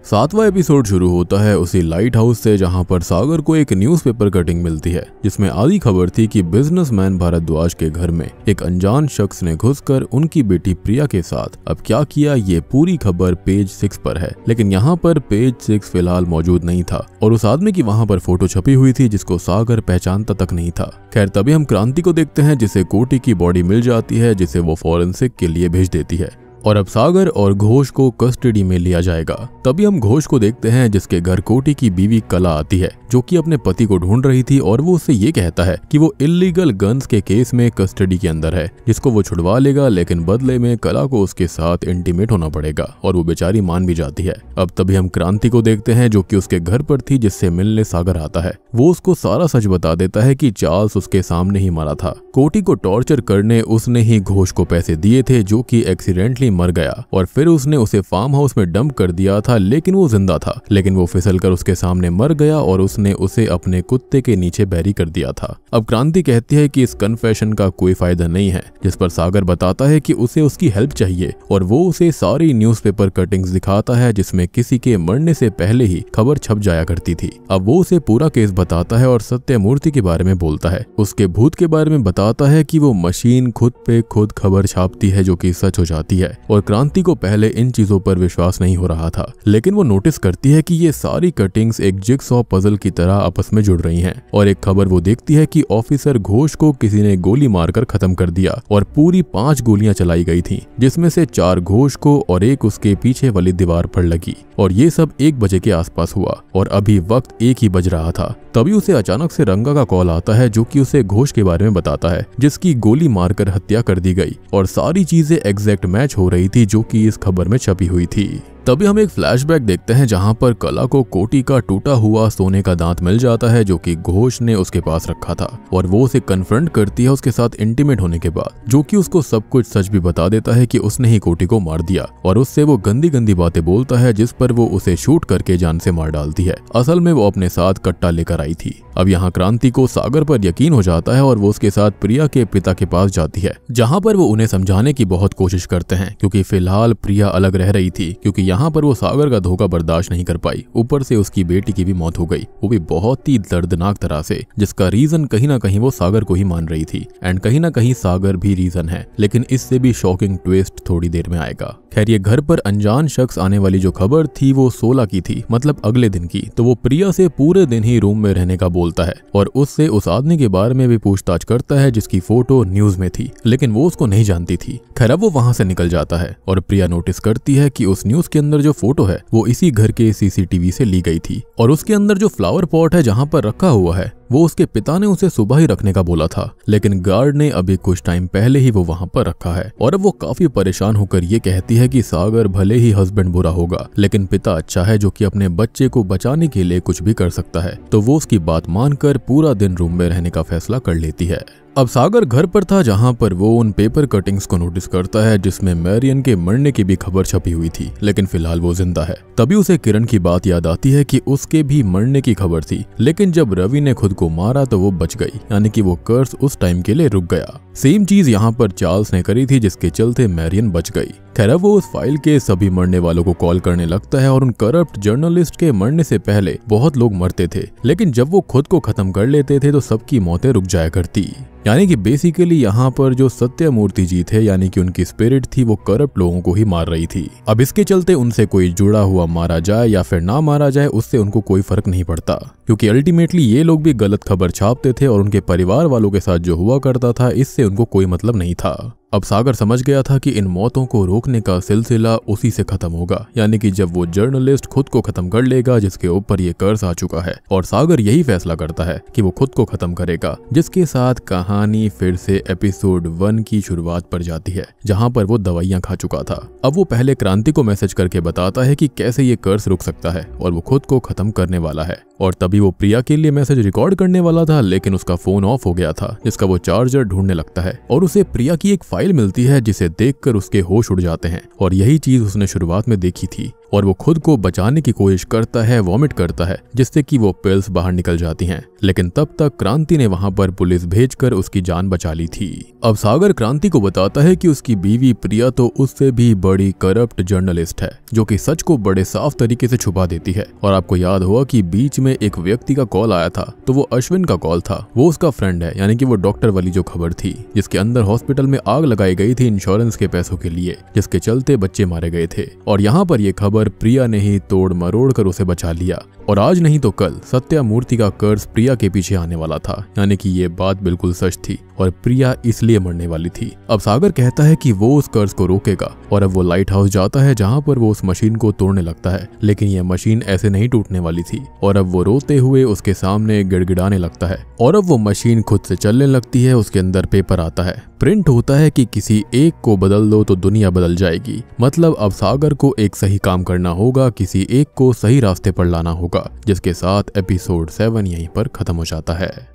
[SPEAKER 1] 7वां एपिसोड शुरू होता है उसी लाइट हाउस से जहां पर सागर को एक न्यूज़पेपर कटिंग मिलती है जिसमें आधी खबर थी कि बिजनेसमैन भारद्वाज के घर में एक अनजान शख्स ने घुसकर उनकी बेटी प्रिया के साथ अब क्या किया, ये पूरी खबर पेज 6 पर है। लेकिन यहाँ पर पेज 6 फिलहाल मौजूद नहीं था और उस आदमी की वहां पर फोटो छपी हुई थी जिसको सागर पहचानता तक नहीं था। खैर तभी हम क्रांति को देखते हैं जिसे कोटी की बॉडी मिल जाती है जिसे वो फॉरेंसिक के लिए भेज देती है और अब सागर और घोष को कस्टडी में लिया जाएगा। तभी हम घोष को देखते हैं जिसके घर कोटी की बीवी कला आती है जो कि अपने पति को ढूंढ रही थी और वो उससे ये कहता है कि वो इल्लीगल गन्स के केस में कस्टडी के अंदर है जिसको वो छुड़वा लेगा, लेकिन बदले में कला को उसके साथ इंटीमेट होना पड़ेगा और वो बेचारी मान भी जाती है। अब तभी हम क्रांति को देखते हैं जो कि उसके घर पर थी जिससे मिलने सागर आता है। वो उसको सारा सच बता देता है कि चार्ल्स उसके सामने ही मरा था, कोटी को टॉर्चर करने उसने ही घोष को पैसे दिए थे जो कि एक्सीडेंटली मर गया और फिर उसने उसे फार्म हाउस में डंप कर दिया था, लेकिन वो जिंदा था, लेकिन वो फिसलकर उसके सामने मर गया और उसने उसे अपने कुत्ते के नीचे बैरी कर दिया था। अब क्रांति कहती है कि इस कन्फेशन का कोई फायदा नहीं है, जिस पर सागर बताता है कि उसे उसकी हेल्प चाहिए और वो उसे सारी न्यूज़पेपर कटिंग्स दिखाता है जिसमें किसी के मरने से पहले ही खबर छप जाया करती थी। अब वो उसे पूरा केस बताता है और सत्यमूर्ति के बारे में बोलता है, उसके भूत के बारे में बताता है कि वो मशीन खुद पे खुद खबर छापती है जो कि सच हो जाती है। और क्रांति को पहले इन चीजों पर विश्वास नहीं हो रहा था, लेकिन वो नोटिस करती है कि ये सारी कटिंग्स एक जिगसॉ पजल की तरह आपस में जुड़ रही हैं। और एक खबर वो देखती है कि ऑफिसर घोष को किसी ने गोली मारकर खत्म कर दिया और पूरी 5 गोलियां चलाई गई थी, जिसमें से 4 घोष को और एक उसके पीछे वाली दीवार पर लगी। और ये सब 1 बजे के आसपास हुआ और अभी वक्त 1 ही बज रहा था। तभी उसे अचानक से रंगा का कॉल आता है जो कि उसे घोष के बारे में बताता है जिसकी गोली मारकर हत्या कर दी गई, और सारी चीजें एग्जैक्ट मैच हो रही थी जो कि इस खबर में छपी हुई थी। तभी हम एक फ्लैशबैक देखते हैं जहां पर कला को कोटी का टूटा हुआ सोने का दांत मिल जाता है जो कि घोष ने उसके पास रखा था और वो उसे कन्फ्रंट करती है उसके साथ इंटीमेट होने के बाद, जो कि उसको सब कुछ सच भी बता देता है कि उसने ही कोटी को मार दिया और उससे वो गंदी गंदी बातें बोलता है जिस पर वो उसे शूट करके जान से मार डालती है। असल में वो अपने साथ कट्टा लेकर आई थी। अब यहाँ क्रांति को सागर पर यकीन हो जाता है और वो उसके साथ प्रिया के पिता के पास जाती है जहाँ पर वो उन्हें समझाने की बहुत कोशिश करते हैं क्योंकि फिलहाल प्रिया अलग रह रही थी, क्योंकि यहाँ पर वो सागर का धोखा बर्दाश्त नहीं कर पाई। ऊपर से उसकी बेटी की भी मौत हो गई, वो भी बहुत ही दर्दनाक तरह से, जिसका रीजन कहीं ना कहीं वो सागर को ही मान रही थी एंड कहीं ना कहीं सागर भी रीजन है, लेकिन इससे भी शॉकिंग ट्विस्ट थोड़ी देर में आएगा। खैर ये घर पर अनजान शख्स आने वाली जो खबर थी वो 16 की थी, मतलब अगले दिन की। तो वो प्रिया से पूरे दिन ही रूम में रहने का बोलता है और उससे उस आदमी के बारे में भी पूछताछ करता है जिसकी फोटो न्यूज में थी, लेकिन वो उसको नहीं जानती थी। खैर अब वो वहां से निकल जाता है और प्रिया नोटिस करती है कि उस न्यूज के अंदर जो फोटो है वो इसी घर के सीसीटीवी से ली गई थी और उसके अंदर जो फ्लावर पॉट है जहां पर रखा हुआ है वो उसके पिता ने उसे सुबह ही रखने का बोला था, लेकिन गार्ड ने अभी कुछ टाइम पहले ही वो वहां पर रखा है। और अब वो काफी परेशान होकर ये कहती है कि सागर भले ही हस्बैंड बुरा होगा लेकिन पिता अच्छा है जो कि अपने बच्चे को बचाने के लिए कुछ भी कर सकता है। तो वो उसकी बात मानकर पूरा दिन रूम में रहने का फैसला कर लेती है। अब सागर घर पर था जहां पर वो उन पेपर कटिंग्स को नोटिस करता है जिसमें मैरियन के मरने की भी खबर छपी हुई थी, लेकिन फिलहाल वो जिंदा है। तभी उसे किरण की बात याद आती है कि उसके भी मरने की खबर थी, लेकिन जब रवि ने खुद को मारा तो वो बच गई, यानी कि वो कर्स उस टाइम के लिए रुक गया। सेम चीज यहाँ पर चार्ल्स ने करी थी जिसके चलते मैरियन बच गई। खैर वो उस फाइल के सभी मरने वालों को कॉल करने लगता है और उन करप्ट जर्नलिस्ट के मरने से पहले बहुत लोग मरते थे, लेकिन जब वो खुद को खत्म कर लेते थे तो सबकी मौतें रुक जाया करती। यानी कि बेसिकली यहाँ पर जो सत्यमूर्ति जी थे यानी कि उनकी स्पिरिट थी वो करप्ट लोगों को ही मार रही थी। अब इसके चलते उनसे कोई जुड़ा हुआ मारा जाए या फिर ना मारा जाए उससे उनको कोई फर्क नहीं पड़ता, क्योंकि अल्टीमेटली ये लोग भी गलत खबर छापते थे और उनके परिवार वालों के साथ जो हुआ करता था इससे उनको कोई मतलब नहीं था। अब सागर समझ गया था कि इन मौतों को रोकने का सिलसिला उसी से खत्म होगा, यानी कि जब वो जर्नलिस्ट खुद को खत्म कर लेगा जिसके ऊपर ये कर्ज आ चुका है। और सागर यही फैसला करता है कि वो खुद को खत्म करेगा, जिसके साथ कहानी फिर से एपिसोड 1 की शुरुआत पर जाती है, जहां पर वो दवाइयां खा चुका था। अब वो पहले क्रांति को मैसेज करके बताता है कि कैसे ये कर्ज रुक सकता है और वो खुद को खत्म करने वाला है। और तभी वो प्रिया के लिए मैसेज रिकॉर्ड करने वाला था, लेकिन उसका फोन ऑफ हो गया था, जिसका वो चार्जर ढूंढने लगता है और उसे प्रिया की एक फाइल मिलती है जिसे देखकर उसके होश उड़ जाते हैं। और यही चीज उसने शुरुआत में देखी थी और वो खुद को बचाने की कोशिश करता है, वॉमिट करता है, जिससे कि वो पिल्स बाहर निकल जाती हैं। लेकिन तब तक क्रांति ने वहां पर पुलिस भेजकर उसकी जान बचा ली थी। अब सागर क्रांति को बताता है कि उसकी बीवी प्रिया तो उससे भी बड़ी करप्ट जर्नलिस्ट है, जो कि सच को बड़े साफ तरीके से छुपा देती है। और आपको याद होगा कि बीच में एक व्यक्ति का कॉल आया था, तो वो अश्विन का कॉल था। वो उसका फ्रेंड है, यानी कि वो डॉक्टर वाली जो खबर थी, जिसके अंदर हॉस्पिटल में आग लगाई गई थी इंश्योरेंस के पैसों के लिए, जिसके चलते बच्चे मारे गए थे। और यहाँ पर यह खबर प्रिया ने ही तोड़ मरोड़ कर उसे बचा लिया। और आज नहीं तो कल सत्यामूर्ति का कर्ज प्रिया के पीछे आने वाला था, यानी कि ये बात बिल्कुल सच थी और प्रिया इसलिए मरने वाली थी। अब सागर कहता है कि वो उस कर्ज को रोकेगा और अब वो लाइट हाउस जाता है, जहां पर वो उस मशीन को तोड़ने लगता है। लेकिन ये मशीन ऐसे नहीं टूटने वाली थी और अब वो रोते हुए उसके सामने गिड़गिड़ाने लगता है। और अब वो मशीन खुद से चलने लगती है। उसके अंदर पेपर आता है, प्रिंट होता है कि किसी एक को बदल दो तो दुनिया बदल जाएगी। मतलब अब सागर को एक सही काम करना होगा, किसी एक को सही रास्ते पर लाना होगा, जिसके साथ एपिसोड 7 यहीं पर खत्म हो जाता है।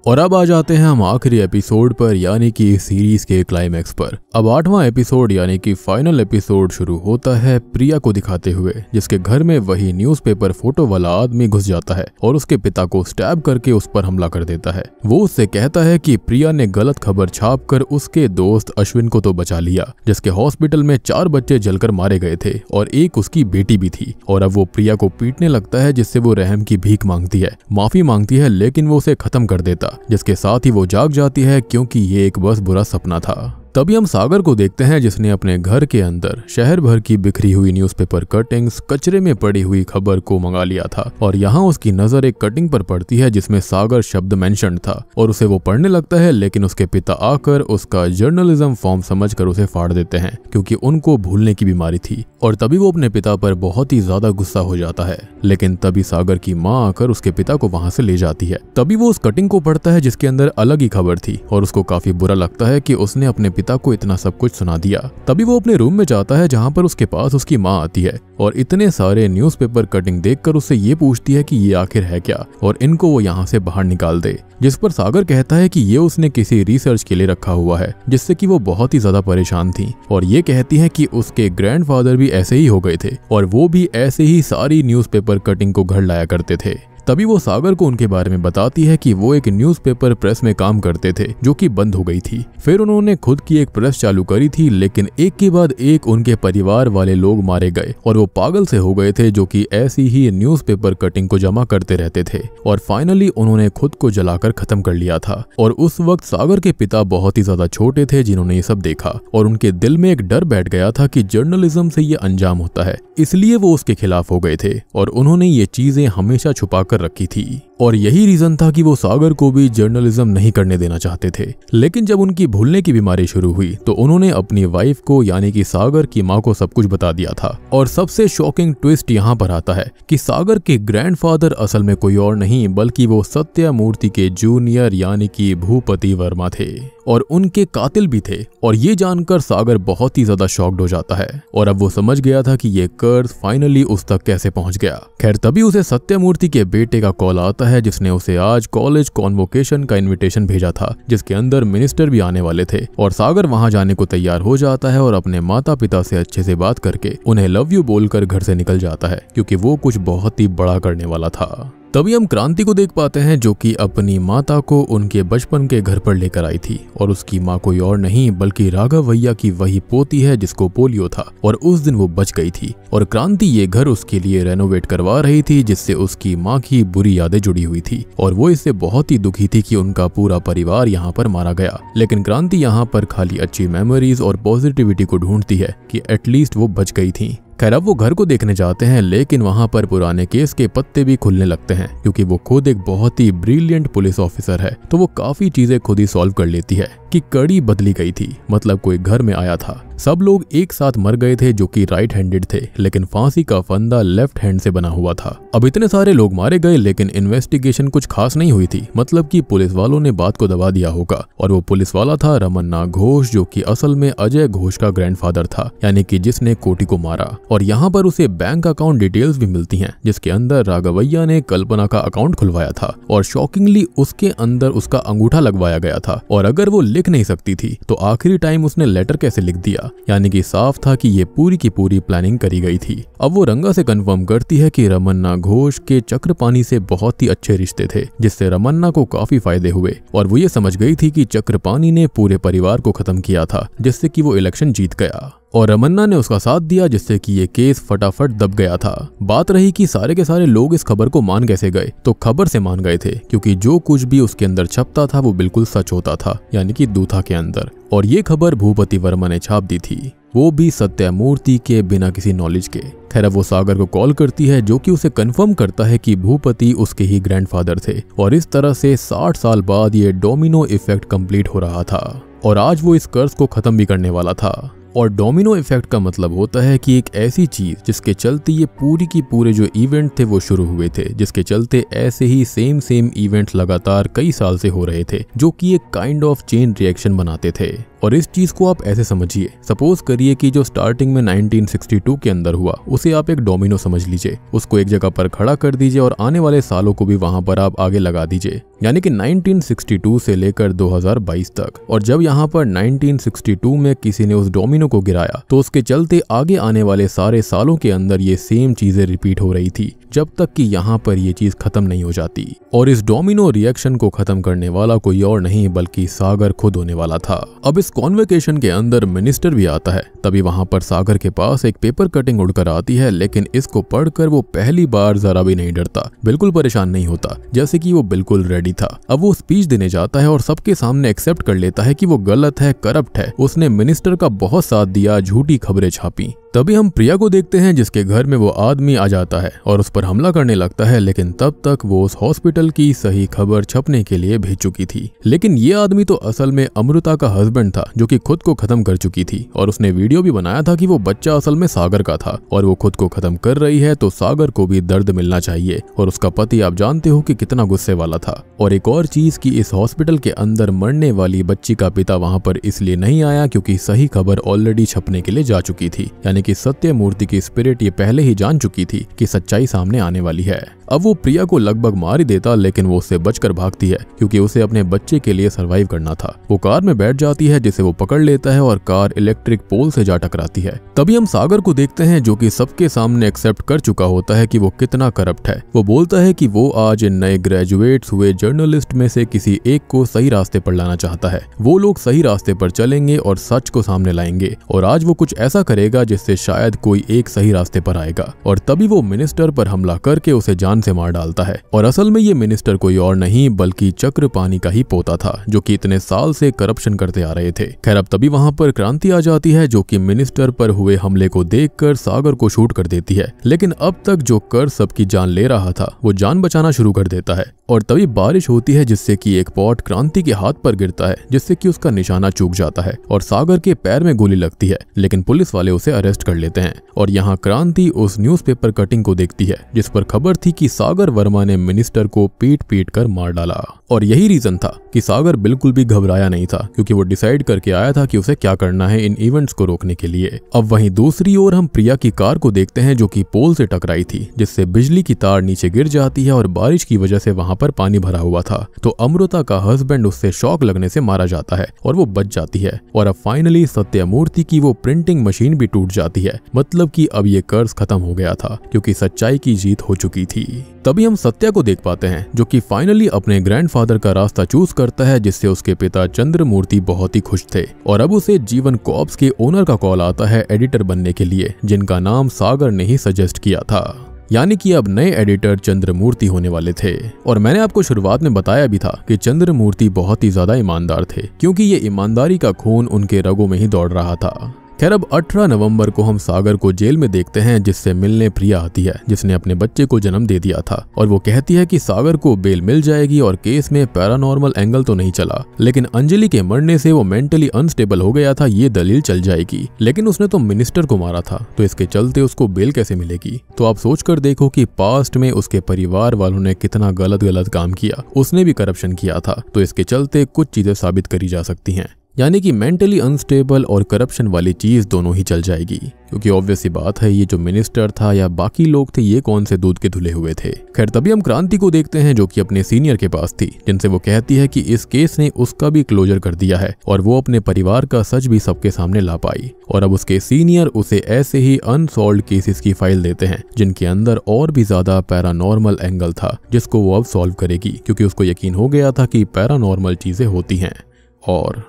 [SPEAKER 1] और अब आ जाते हैं हम आखिरी एपिसोड पर, यानी कि सीरीज के क्लाइमैक्स पर। अब 8वां एपिसोड यानी कि फाइनल एपिसोड शुरू होता है प्रिया को दिखाते हुए, जिसके घर में वही न्यूज़पेपर फोटो वाला आदमी घुस जाता है और उसके पिता को स्टैब करके उस पर हमला कर देता है। वो उससे कहता है कि प्रिया ने गलत खबर छाप कर उसके दोस्त अश्विन को तो बचा लिया, जिसके हॉस्पिटल में 4 बच्चे जलकर मारे गए थे और एक उसकी बेटी भी थी। और अब वो प्रिया को पीटने लगता है, जिससे वो रहम की भीख मांगती है, माफी मांगती है, लेकिन वो उसे खत्म कर देता, जिसके साथ ही वो जाग जाती है, क्योंकि ये एक बस बुरा सपना था। तभी हम सागर को देखते हैं, जिसने अपने घर के अंदर शहर भर की बिखरी हुई न्यूज़पेपर कटिंग्स, कचरे में पड़ी हुई खबर को मंगा लिया था। और यहाँ उसकी नजर एक कटिंग पर पड़ती है जिसमें सागर शब्द मेंशन था और उसे वो पढ़ने लगता है। लेकिन उसके पिता आकर उसका जर्नलिज्म फॉर्म समझकर उसे फाड़ देते हैं, क्योंकि उनको भूलने की बीमारी थी। और तभी वो अपने पिता पर बहुत ही ज्यादा गुस्सा हो जाता है। लेकिन तभी सागर की माँ आकर उसके पिता को वहां से ले जाती है। तभी वो उस कटिंग को पढ़ता है जिसके अंदर अलग ही खबर थी और उसको काफी बुरा लगता है कि उसने अपने पिता को इतना सब कुछ सुना दिया। तभी वो अपने रूम में जाता है, जहां पर उसके पास उसकी माँ आती है और इतने सारे न्यूज़पेपर कटिंग देखकर उससे ये पूछती है कि ये आखिर है क्या और इनको वो यहाँ से बाहर निकाल दे। जिस पर सागर कहता है कि ये उसने किसी रिसर्च के लिए रखा हुआ है, जिससे कि वो बहुत ही ज्यादा परेशान थी। और ये कहती है कि उसके ग्रैंडफादर भी ऐसे ही हो गए थे और वो भी ऐसे ही सारी न्यूज़पेपर कटिंग को घर लाया करते थे। तभी वो सागर को उनके बारे में बताती है कि वो एक न्यूज़पेपर प्रेस में काम करते थे, जो कि बंद हो गई थी। फिर उन्होंने खुद की एक प्रेस चालू करी थी, लेकिन एक के बाद एक उनके परिवार वाले लोग मारे गए और वो पागल से हो गए थे, जो कि ऐसी ही न्यूज़पेपर कटिंग को जमा करते रहते थे। और फाइनली उन्होंने खुद को जलाकर खत्म कर लिया था। और उस वक्त सागर के पिता बहुत ही ज्यादा छोटे थे जिन्होंने ये सब देखा और उनके दिल में एक डर बैठ गया था कि जर्नलिज्म से ये अंजाम होता है, इसलिए वो उसके खिलाफ हो गए थे और उन्होंने ये चीजें हमेशा छुपा रखी थी। और यही रीजन था कि वो सागर को भी जर्नलिज्म नहीं करने देना चाहते थे। लेकिन जब उनकी भूलने की बीमारी शुरू हुई तो उन्होंने अपनी वाइफ को यानी कि सागर की माँ को सब कुछ बता दिया था। और सबसे शॉकिंग ट्विस्ट यहाँ पर आता है कि सागर के ग्रैंडफादर असल में कोई और नहीं बल्कि वो सत्यामूर्ति के जूनियर यानी कि भूपति वर्मा थे और उनके कातिल भी थे। और ये जानकर सागर बहुत ही ज्यादा शॉक्ड हो जाता है और अब वो समझ गया था कि ये कर्ज फाइनली उस तक कैसे पहुंच गया। खैर तभी उसे सत्यामूर्ति के बेटे का कॉल आता है, जिसने उसे आज कॉलेज कॉन्वोकेशन का इनविटेशन भेजा था, जिसके अंदर मिनिस्टर भी आने वाले थे। और सागर वहां जाने को तैयार हो जाता है और अपने माता पिता से अच्छे से बात करके उन्हें लव यू बोलकर घर से निकल जाता है, क्योंकि वो कुछ बहुत ही बड़ा करने वाला था। तभी हम क्रांति को देख पाते हैं, जो कि अपनी माता को उनके बचपन के घर पर लेकर आई थी और उसकी माँ कोई और नहीं बल्कि राघव भैया की वही पोती है जिसको पोलियो था और उस दिन वो बच गई थी। और क्रांति ये घर उसके लिए रेनोवेट करवा रही थी, जिससे उसकी माँ की बुरी यादें जुड़ी हुई थी और वो इससे बहुत ही दुखी थी कि उनका पूरा परिवार यहाँ पर मारा गया। लेकिन क्रांति यहाँ पर खाली अच्छी मेमोरीज और पॉजिटिविटी को ढूंढती है कि एटलीस्ट वो बच गई थी। खैर अब वो घर को देखने जाते हैं, लेकिन वहां पर पुराने केस के पत्ते भी खुलने लगते हैं क्योंकि वो खुद एक बहुत ही ब्रिलियंट पुलिस ऑफिसर है, तो वो काफी चीजें खुद ही सॉल्व कर लेती है कि कड़ी बदली गई थी, मतलब कोई घर में आया था, सब लोग एक साथ मर गए थे जो कि राइट हैंडेड थे, लेकिन फांसी का फंदा लेफ्ट हैंड से बना हुआ था। अब इतने सारे लोग मारे गए लेकिन इन्वेस्टिगेशन कुछ खास नहीं हुई थी, मतलब कि पुलिस वालों ने बात को दबा दिया होगा। और वो पुलिस वाला था रमन्ना घोष, जो कि असल में अजय घोष का ग्रैंडफादर था, यानी कि जिसने कोटी को मारा। और यहाँ पर उसे बैंक अकाउंट डिटेल्स भी मिलती हैं, जिसके अंदर राघवैया ने कल्पना का अकाउंट खुलवाया था और शॉकिंगली उसके अंदर उसका अंगूठा लगवाया गया था। और अगर वो लिख नहीं सकती थी तो आखिरी टाइम उसने लेटर कैसे लिख दिया, यानी कि साफ था कि ये पूरी की पूरी प्लानिंग करी गई थी। अब वो रंगा से कंफर्म करती है कि रमन्ना घोष के चक्रपाणी से बहुत ही अच्छे रिश्ते थे, जिससे रमन्ना को काफी फायदे हुए। और वो ये समझ गई थी कि चक्रपाणी ने पूरे परिवार को खत्म किया था, जिससे कि वो इलेक्शन जीत गया और रमन्ना ने उसका साथ दिया, जिससे कि ये केस फटाफट दब गया था। बात रही कि सारे के सारे लोग इस खबर को मान कैसे गए, तो खबर से मान गए थे क्योंकि जो कुछ भी उसके अंदर छपता था वो बिल्कुल सच होता था, यानी कि दूथा के अंदर। और ये खबर भूपति वर्मा ने छाप दी थी, वो भी सत्यमूर्ति के बिना किसी नॉलेज के। खैर वो सागर को कॉल करती है, जो कि उसे कंफर्म करता है कि भूपति उसके ही ग्रैंडफादर थे। और इस तरह से 60 साल बाद ये डोमिनो इफेक्ट कंप्लीट हो रहा था और आज वो इस कर्ज को खत्म भी करने वाला था। और डोमिनो इफेक्ट का मतलब होता है कि एक ऐसी चीज जिसके चलते ये पूरी की पूरे जो इवेंट थे वो शुरू हुए थे, जिसके चलते ऐसे ही सेम इवेंट लगातार कई साल से हो रहे थे, जो कि एक काइंड ऑफ चेन रिएक्शन बनाते थे। और इस चीज को आप ऐसे समझिए, सपोज करिए कि जो स्टार्टिंग में 1962 के अंदर हुआ उसे आप एक डोमिनो समझ लीजिए, उसको एक जगह पर खड़ा कर दीजिए और आने वाले सालों को भी वहां पर आप आगे लगा दीजिए, यानी कि 1962 से लेकर 2022 तक। और जब यहाँ पर 1962 में किसी ने उस डोमिनो को गिराया तो उसके चलते आगे आने वाले सारे सालों के अंदर ये सेम चीजें रिपीट हो रही थी, जब तक कि यहाँ पर ये चीज खत्म नहीं हो जाती। और इस डोमिनो रिएक्शन को खत्म करने वाला कोई और नहीं बल्कि सागर खुद होने वाला था। अब इस कॉन्वोकेशन के अंदर मिनिस्टर भी आता है, तभी वहां पर सागर के पास एक पेपर कटिंग उड़कर आती है, लेकिन इसको पढ़कर वो पहली बार जरा भी नहीं डरता, बिल्कुल परेशान नहीं होता, जैसे कि वो बिल्कुल रेडी था। अब वो स्पीच देने जाता है और सबके सामने एक्सेप्ट कर लेता है कि वो गलत है, करप्ट है, उसने मिनिस्टर का बहुत साथ दिया, झूठी खबरें छापी। तभी हम प्रिया को देखते हैं, जिसके घर में वो आदमी आ जाता है और उस पर हमला करने लगता है, लेकिन तब तक वो उस हॉस्पिटल की सही खबर छपने के लिए भेज चुकी थी। लेकिन ये आदमी तो असल में अमृता का हस्बैंड था, जो कि खुद को खत्म कर चुकी थी और उसने वीडियो भी बनाया था कि वो बच्चा असल में सागर का था और वो खुद को खत्म कर रही है, तो सागर को भी दर्द मिलना चाहिए। और उसका पति आप जानते हो कि कितना गुस्से वाला था। और एक और चीज कि इस हॉस्पिटल के अंदर मरने वाली बच्ची का पिता वहां पर इसलिए नहीं आया क्योंकि सही खबर ऑलरेडी छपने के लिए जा चुकी थी, यानी कि सत्यमूर्ति की स्पिरिट ये पहले ही जान चुकी थी कि सच्चाई सामने आने वाली है। अब वो प्रिया को लगभग मार ही देता, लेकिन वो उससे बचकर भागती है क्योंकि उसे अपने बच्चे के लिए सरवाइव करना था। वो कार में बैठ जाती है, जिसे वो पकड़ लेता है और कार इलेक्ट्रिक पोल से जा टकराती है। तभी हम सागर को देखते हैं, जो कि सबके सामने एक्सेप्ट कर चुका होता है कि वो कितना करप्ट है। वो बोलता है कि वो आज नए ग्रेजुएट्स हुए जर्नलिस्ट में से किसी एक को सही रास्ते पर लाना चाहता है। वो लोग सही रास्ते पर चलेंगे और सच को सामने लाएंगे और आज वो कुछ ऐसा करेगा जिससे शायद कोई एक सही रास्ते पर आएगा। और तभी वो मिनिस्टर पर हमला करके उसे जान से मार डालता है। और असल में ये मिनिस्टर कोई और नहीं बल्कि चक्रपाणी का ही पोता था, जो कि इतने साल से करप्शन करते आ रहे थे। खैर अब तभी वहां पर क्रांति आ जाती है, जो कि मिनिस्टर पर हुए हमले को देखकर सागर को शूट कर देती है। लेकिन अब तक जो कर सबकी जान ले रहा था वो जान बचाना शुरू कर देता है। और तभी बारिश होती है, जिससे कि एक पॉट क्रांति के हाथ पर गिरता है, जिससे कि उसका निशाना चूक जाता है और सागर के पैर में गोली लगती है। लेकिन पुलिस वाले उसे अरेस्ट कर लेते हैं। और यहाँ क्रांति उस न्यूज़पेपर कटिंग को देखती है, जिस पर खबर थी कि सागर वर्मा ने मिनिस्टर को पीट कर मार डाला। और यही रीजन था कि सागर बिल्कुल भी घबराया नहीं था, क्योंकि वो डिसाइड करके आया था कि उसे क्या करना है इन इवेंट्स को रोकने के लिए। अब वहीं दूसरी ओर हम प्रिया की कार को देखते हैं, जो कि पोल से टकराई थी, जिससे बिजली की तार नीचे गिर जाती है और बारिश की वजह से वहां पर पानी भरा हुआ था। तो अमृता का हस्बैंड उससे शॉक लगने से मारा जाता है और वो बच जाती है। और अब फाइनली सत्यमूर्ति की वो प्रिंटिंग मशीन भी टूट जाती है, मतलब कि अब ये कर्ज खत्म हो गया था, क्योंकि सच्चाई की जीत हो चुकी थी। तभी हम सत्या को देख पाते हैं, जो कि फाइनली अपने ग्रैंडफादर का रास्ता चूज करता है, जिससे उसके पिता चंद्रमूर्ति बहुत ही खुश थे। और अब उसे जीवन कॉर्प्स के ओनर का कॉल आता है एडिटर बनने के लिए, जिनका नाम सागर ने ही सजेस्ट किया था। यानी कि अब नए एडिटर चंद्रमूर्ति होने वाले थे। और मैंने आपको शुरुआत में बताया भी था कि चंद्रमूर्ति बहुत ही ज्यादा ईमानदार थे, क्योंकि ये ईमानदारी का खून उनके रगों में ही दौड़ रहा था। खैर अब 18 नवंबर को हम सागर को जेल में देखते हैं, जिससे मिलने प्रिया आती है जिसने अपने बच्चे को जन्म दे दिया था, और वो कहती है कि सागर को बेल मिल जाएगी और केस में पैरानॉर्मल एंगल तो नहीं चला, लेकिन अंजलि के मरने से वो मेंटली अनस्टेबल हो गया था, ये दलील चल जाएगी। लेकिन उसने तो मिनिस्टर को मारा था, तो इसके चलते उसको बेल कैसे मिलेगी? तो आप सोचकर देखो कि पास्ट में उसके परिवार वालों ने कितना गलत काम किया, उसने भी करप्शन किया था, तो इसके चलते कुछ चीजें साबित करी जा सकती हैं। यानी कि मेंटली अनस्टेबल और करप्शन वाली चीज दोनों ही चल जाएगी, क्योंकि ऑब्वियस सी बात है ये जो मिनिस्टर था या बाकी लोग थे ये कौन से दूध के धुले हुए थे। खैर तभी हम क्रांति को देखते हैं जो कि अपने सीनियर के पास थी, जिनसे वो कहती है कि इस केस ने उसका भी क्लोजर कर दिया है और वो अपने परिवार का सच भी सबके सामने ला पाई। और अब उसके सीनियर उसे ऐसे ही अनसॉल्व्ड केसेस की फाइल देते हैं जिनके अंदर और भी ज्यादा पैरानॉर्मल एंगल था, जिसको वो अब सॉल्व करेगी, क्योंकि उसको यकीन हो गया था कि पैरानॉर्मल चीजें होती हैं। और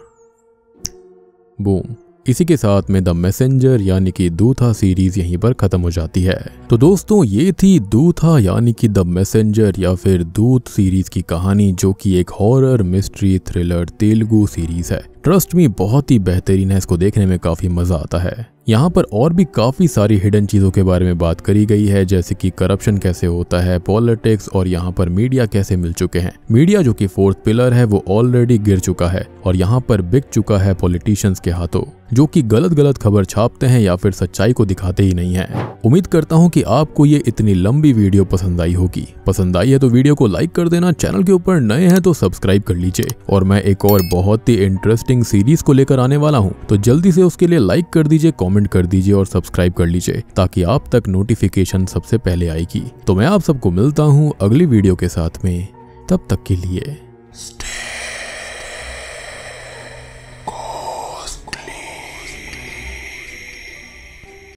[SPEAKER 1] बूम, इसी के साथ में द मैसेंजर यानी कि दूथा सीरीज यहीं पर खत्म हो जाती है। तो दोस्तों ये थी दूथा यानी कि द मैसेंजर या फिर दूत सीरीज की कहानी, जो कि एक horror mystery thriller Telugu series है। ट्रस्ट मी बहुत ही बेहतरीन है, इसको देखने में काफी मजा आता है। यहाँ पर और भी काफी सारी हिडन चीजों के बारे में बात करी गई है, जैसे कि करप्शन कैसे होता है, पॉलिटिक्स, और यहाँ पर मीडिया कैसे मिल चुके हैं। मीडिया जो कि फोर्थ पिलर है वो ऑलरेडी गिर चुका है और यहाँ पर बिक चुका है पॉलिटिशियंस के हाथों, जो कि गलत खबर छापते हैं या फिर सच्चाई को दिखाते ही नहीं है। उम्मीद करता हूँ कि आपको ये इतनी लंबी वीडियो पसंद आई होगी। पसंद आई है तो वीडियो को लाइक कर देना, चैनल के ऊपर नए हैं तो सब्सक्राइब कर लीजिए, और मैं एक और बहुत ही इंटरेस्टिंग सीरीज को लेकर आने वाला हूँ, तो जल्दी से उसके लिए लाइक कर दीजिए, कमेंट कर दीजिए और सब्सक्राइब कर लीजिए, ताकि आप तक नोटिफिकेशन सबसे पहले आएगी। तो मैं आप सबको मिलता हूँ अगली वीडियो के साथ में, तब तक के लिए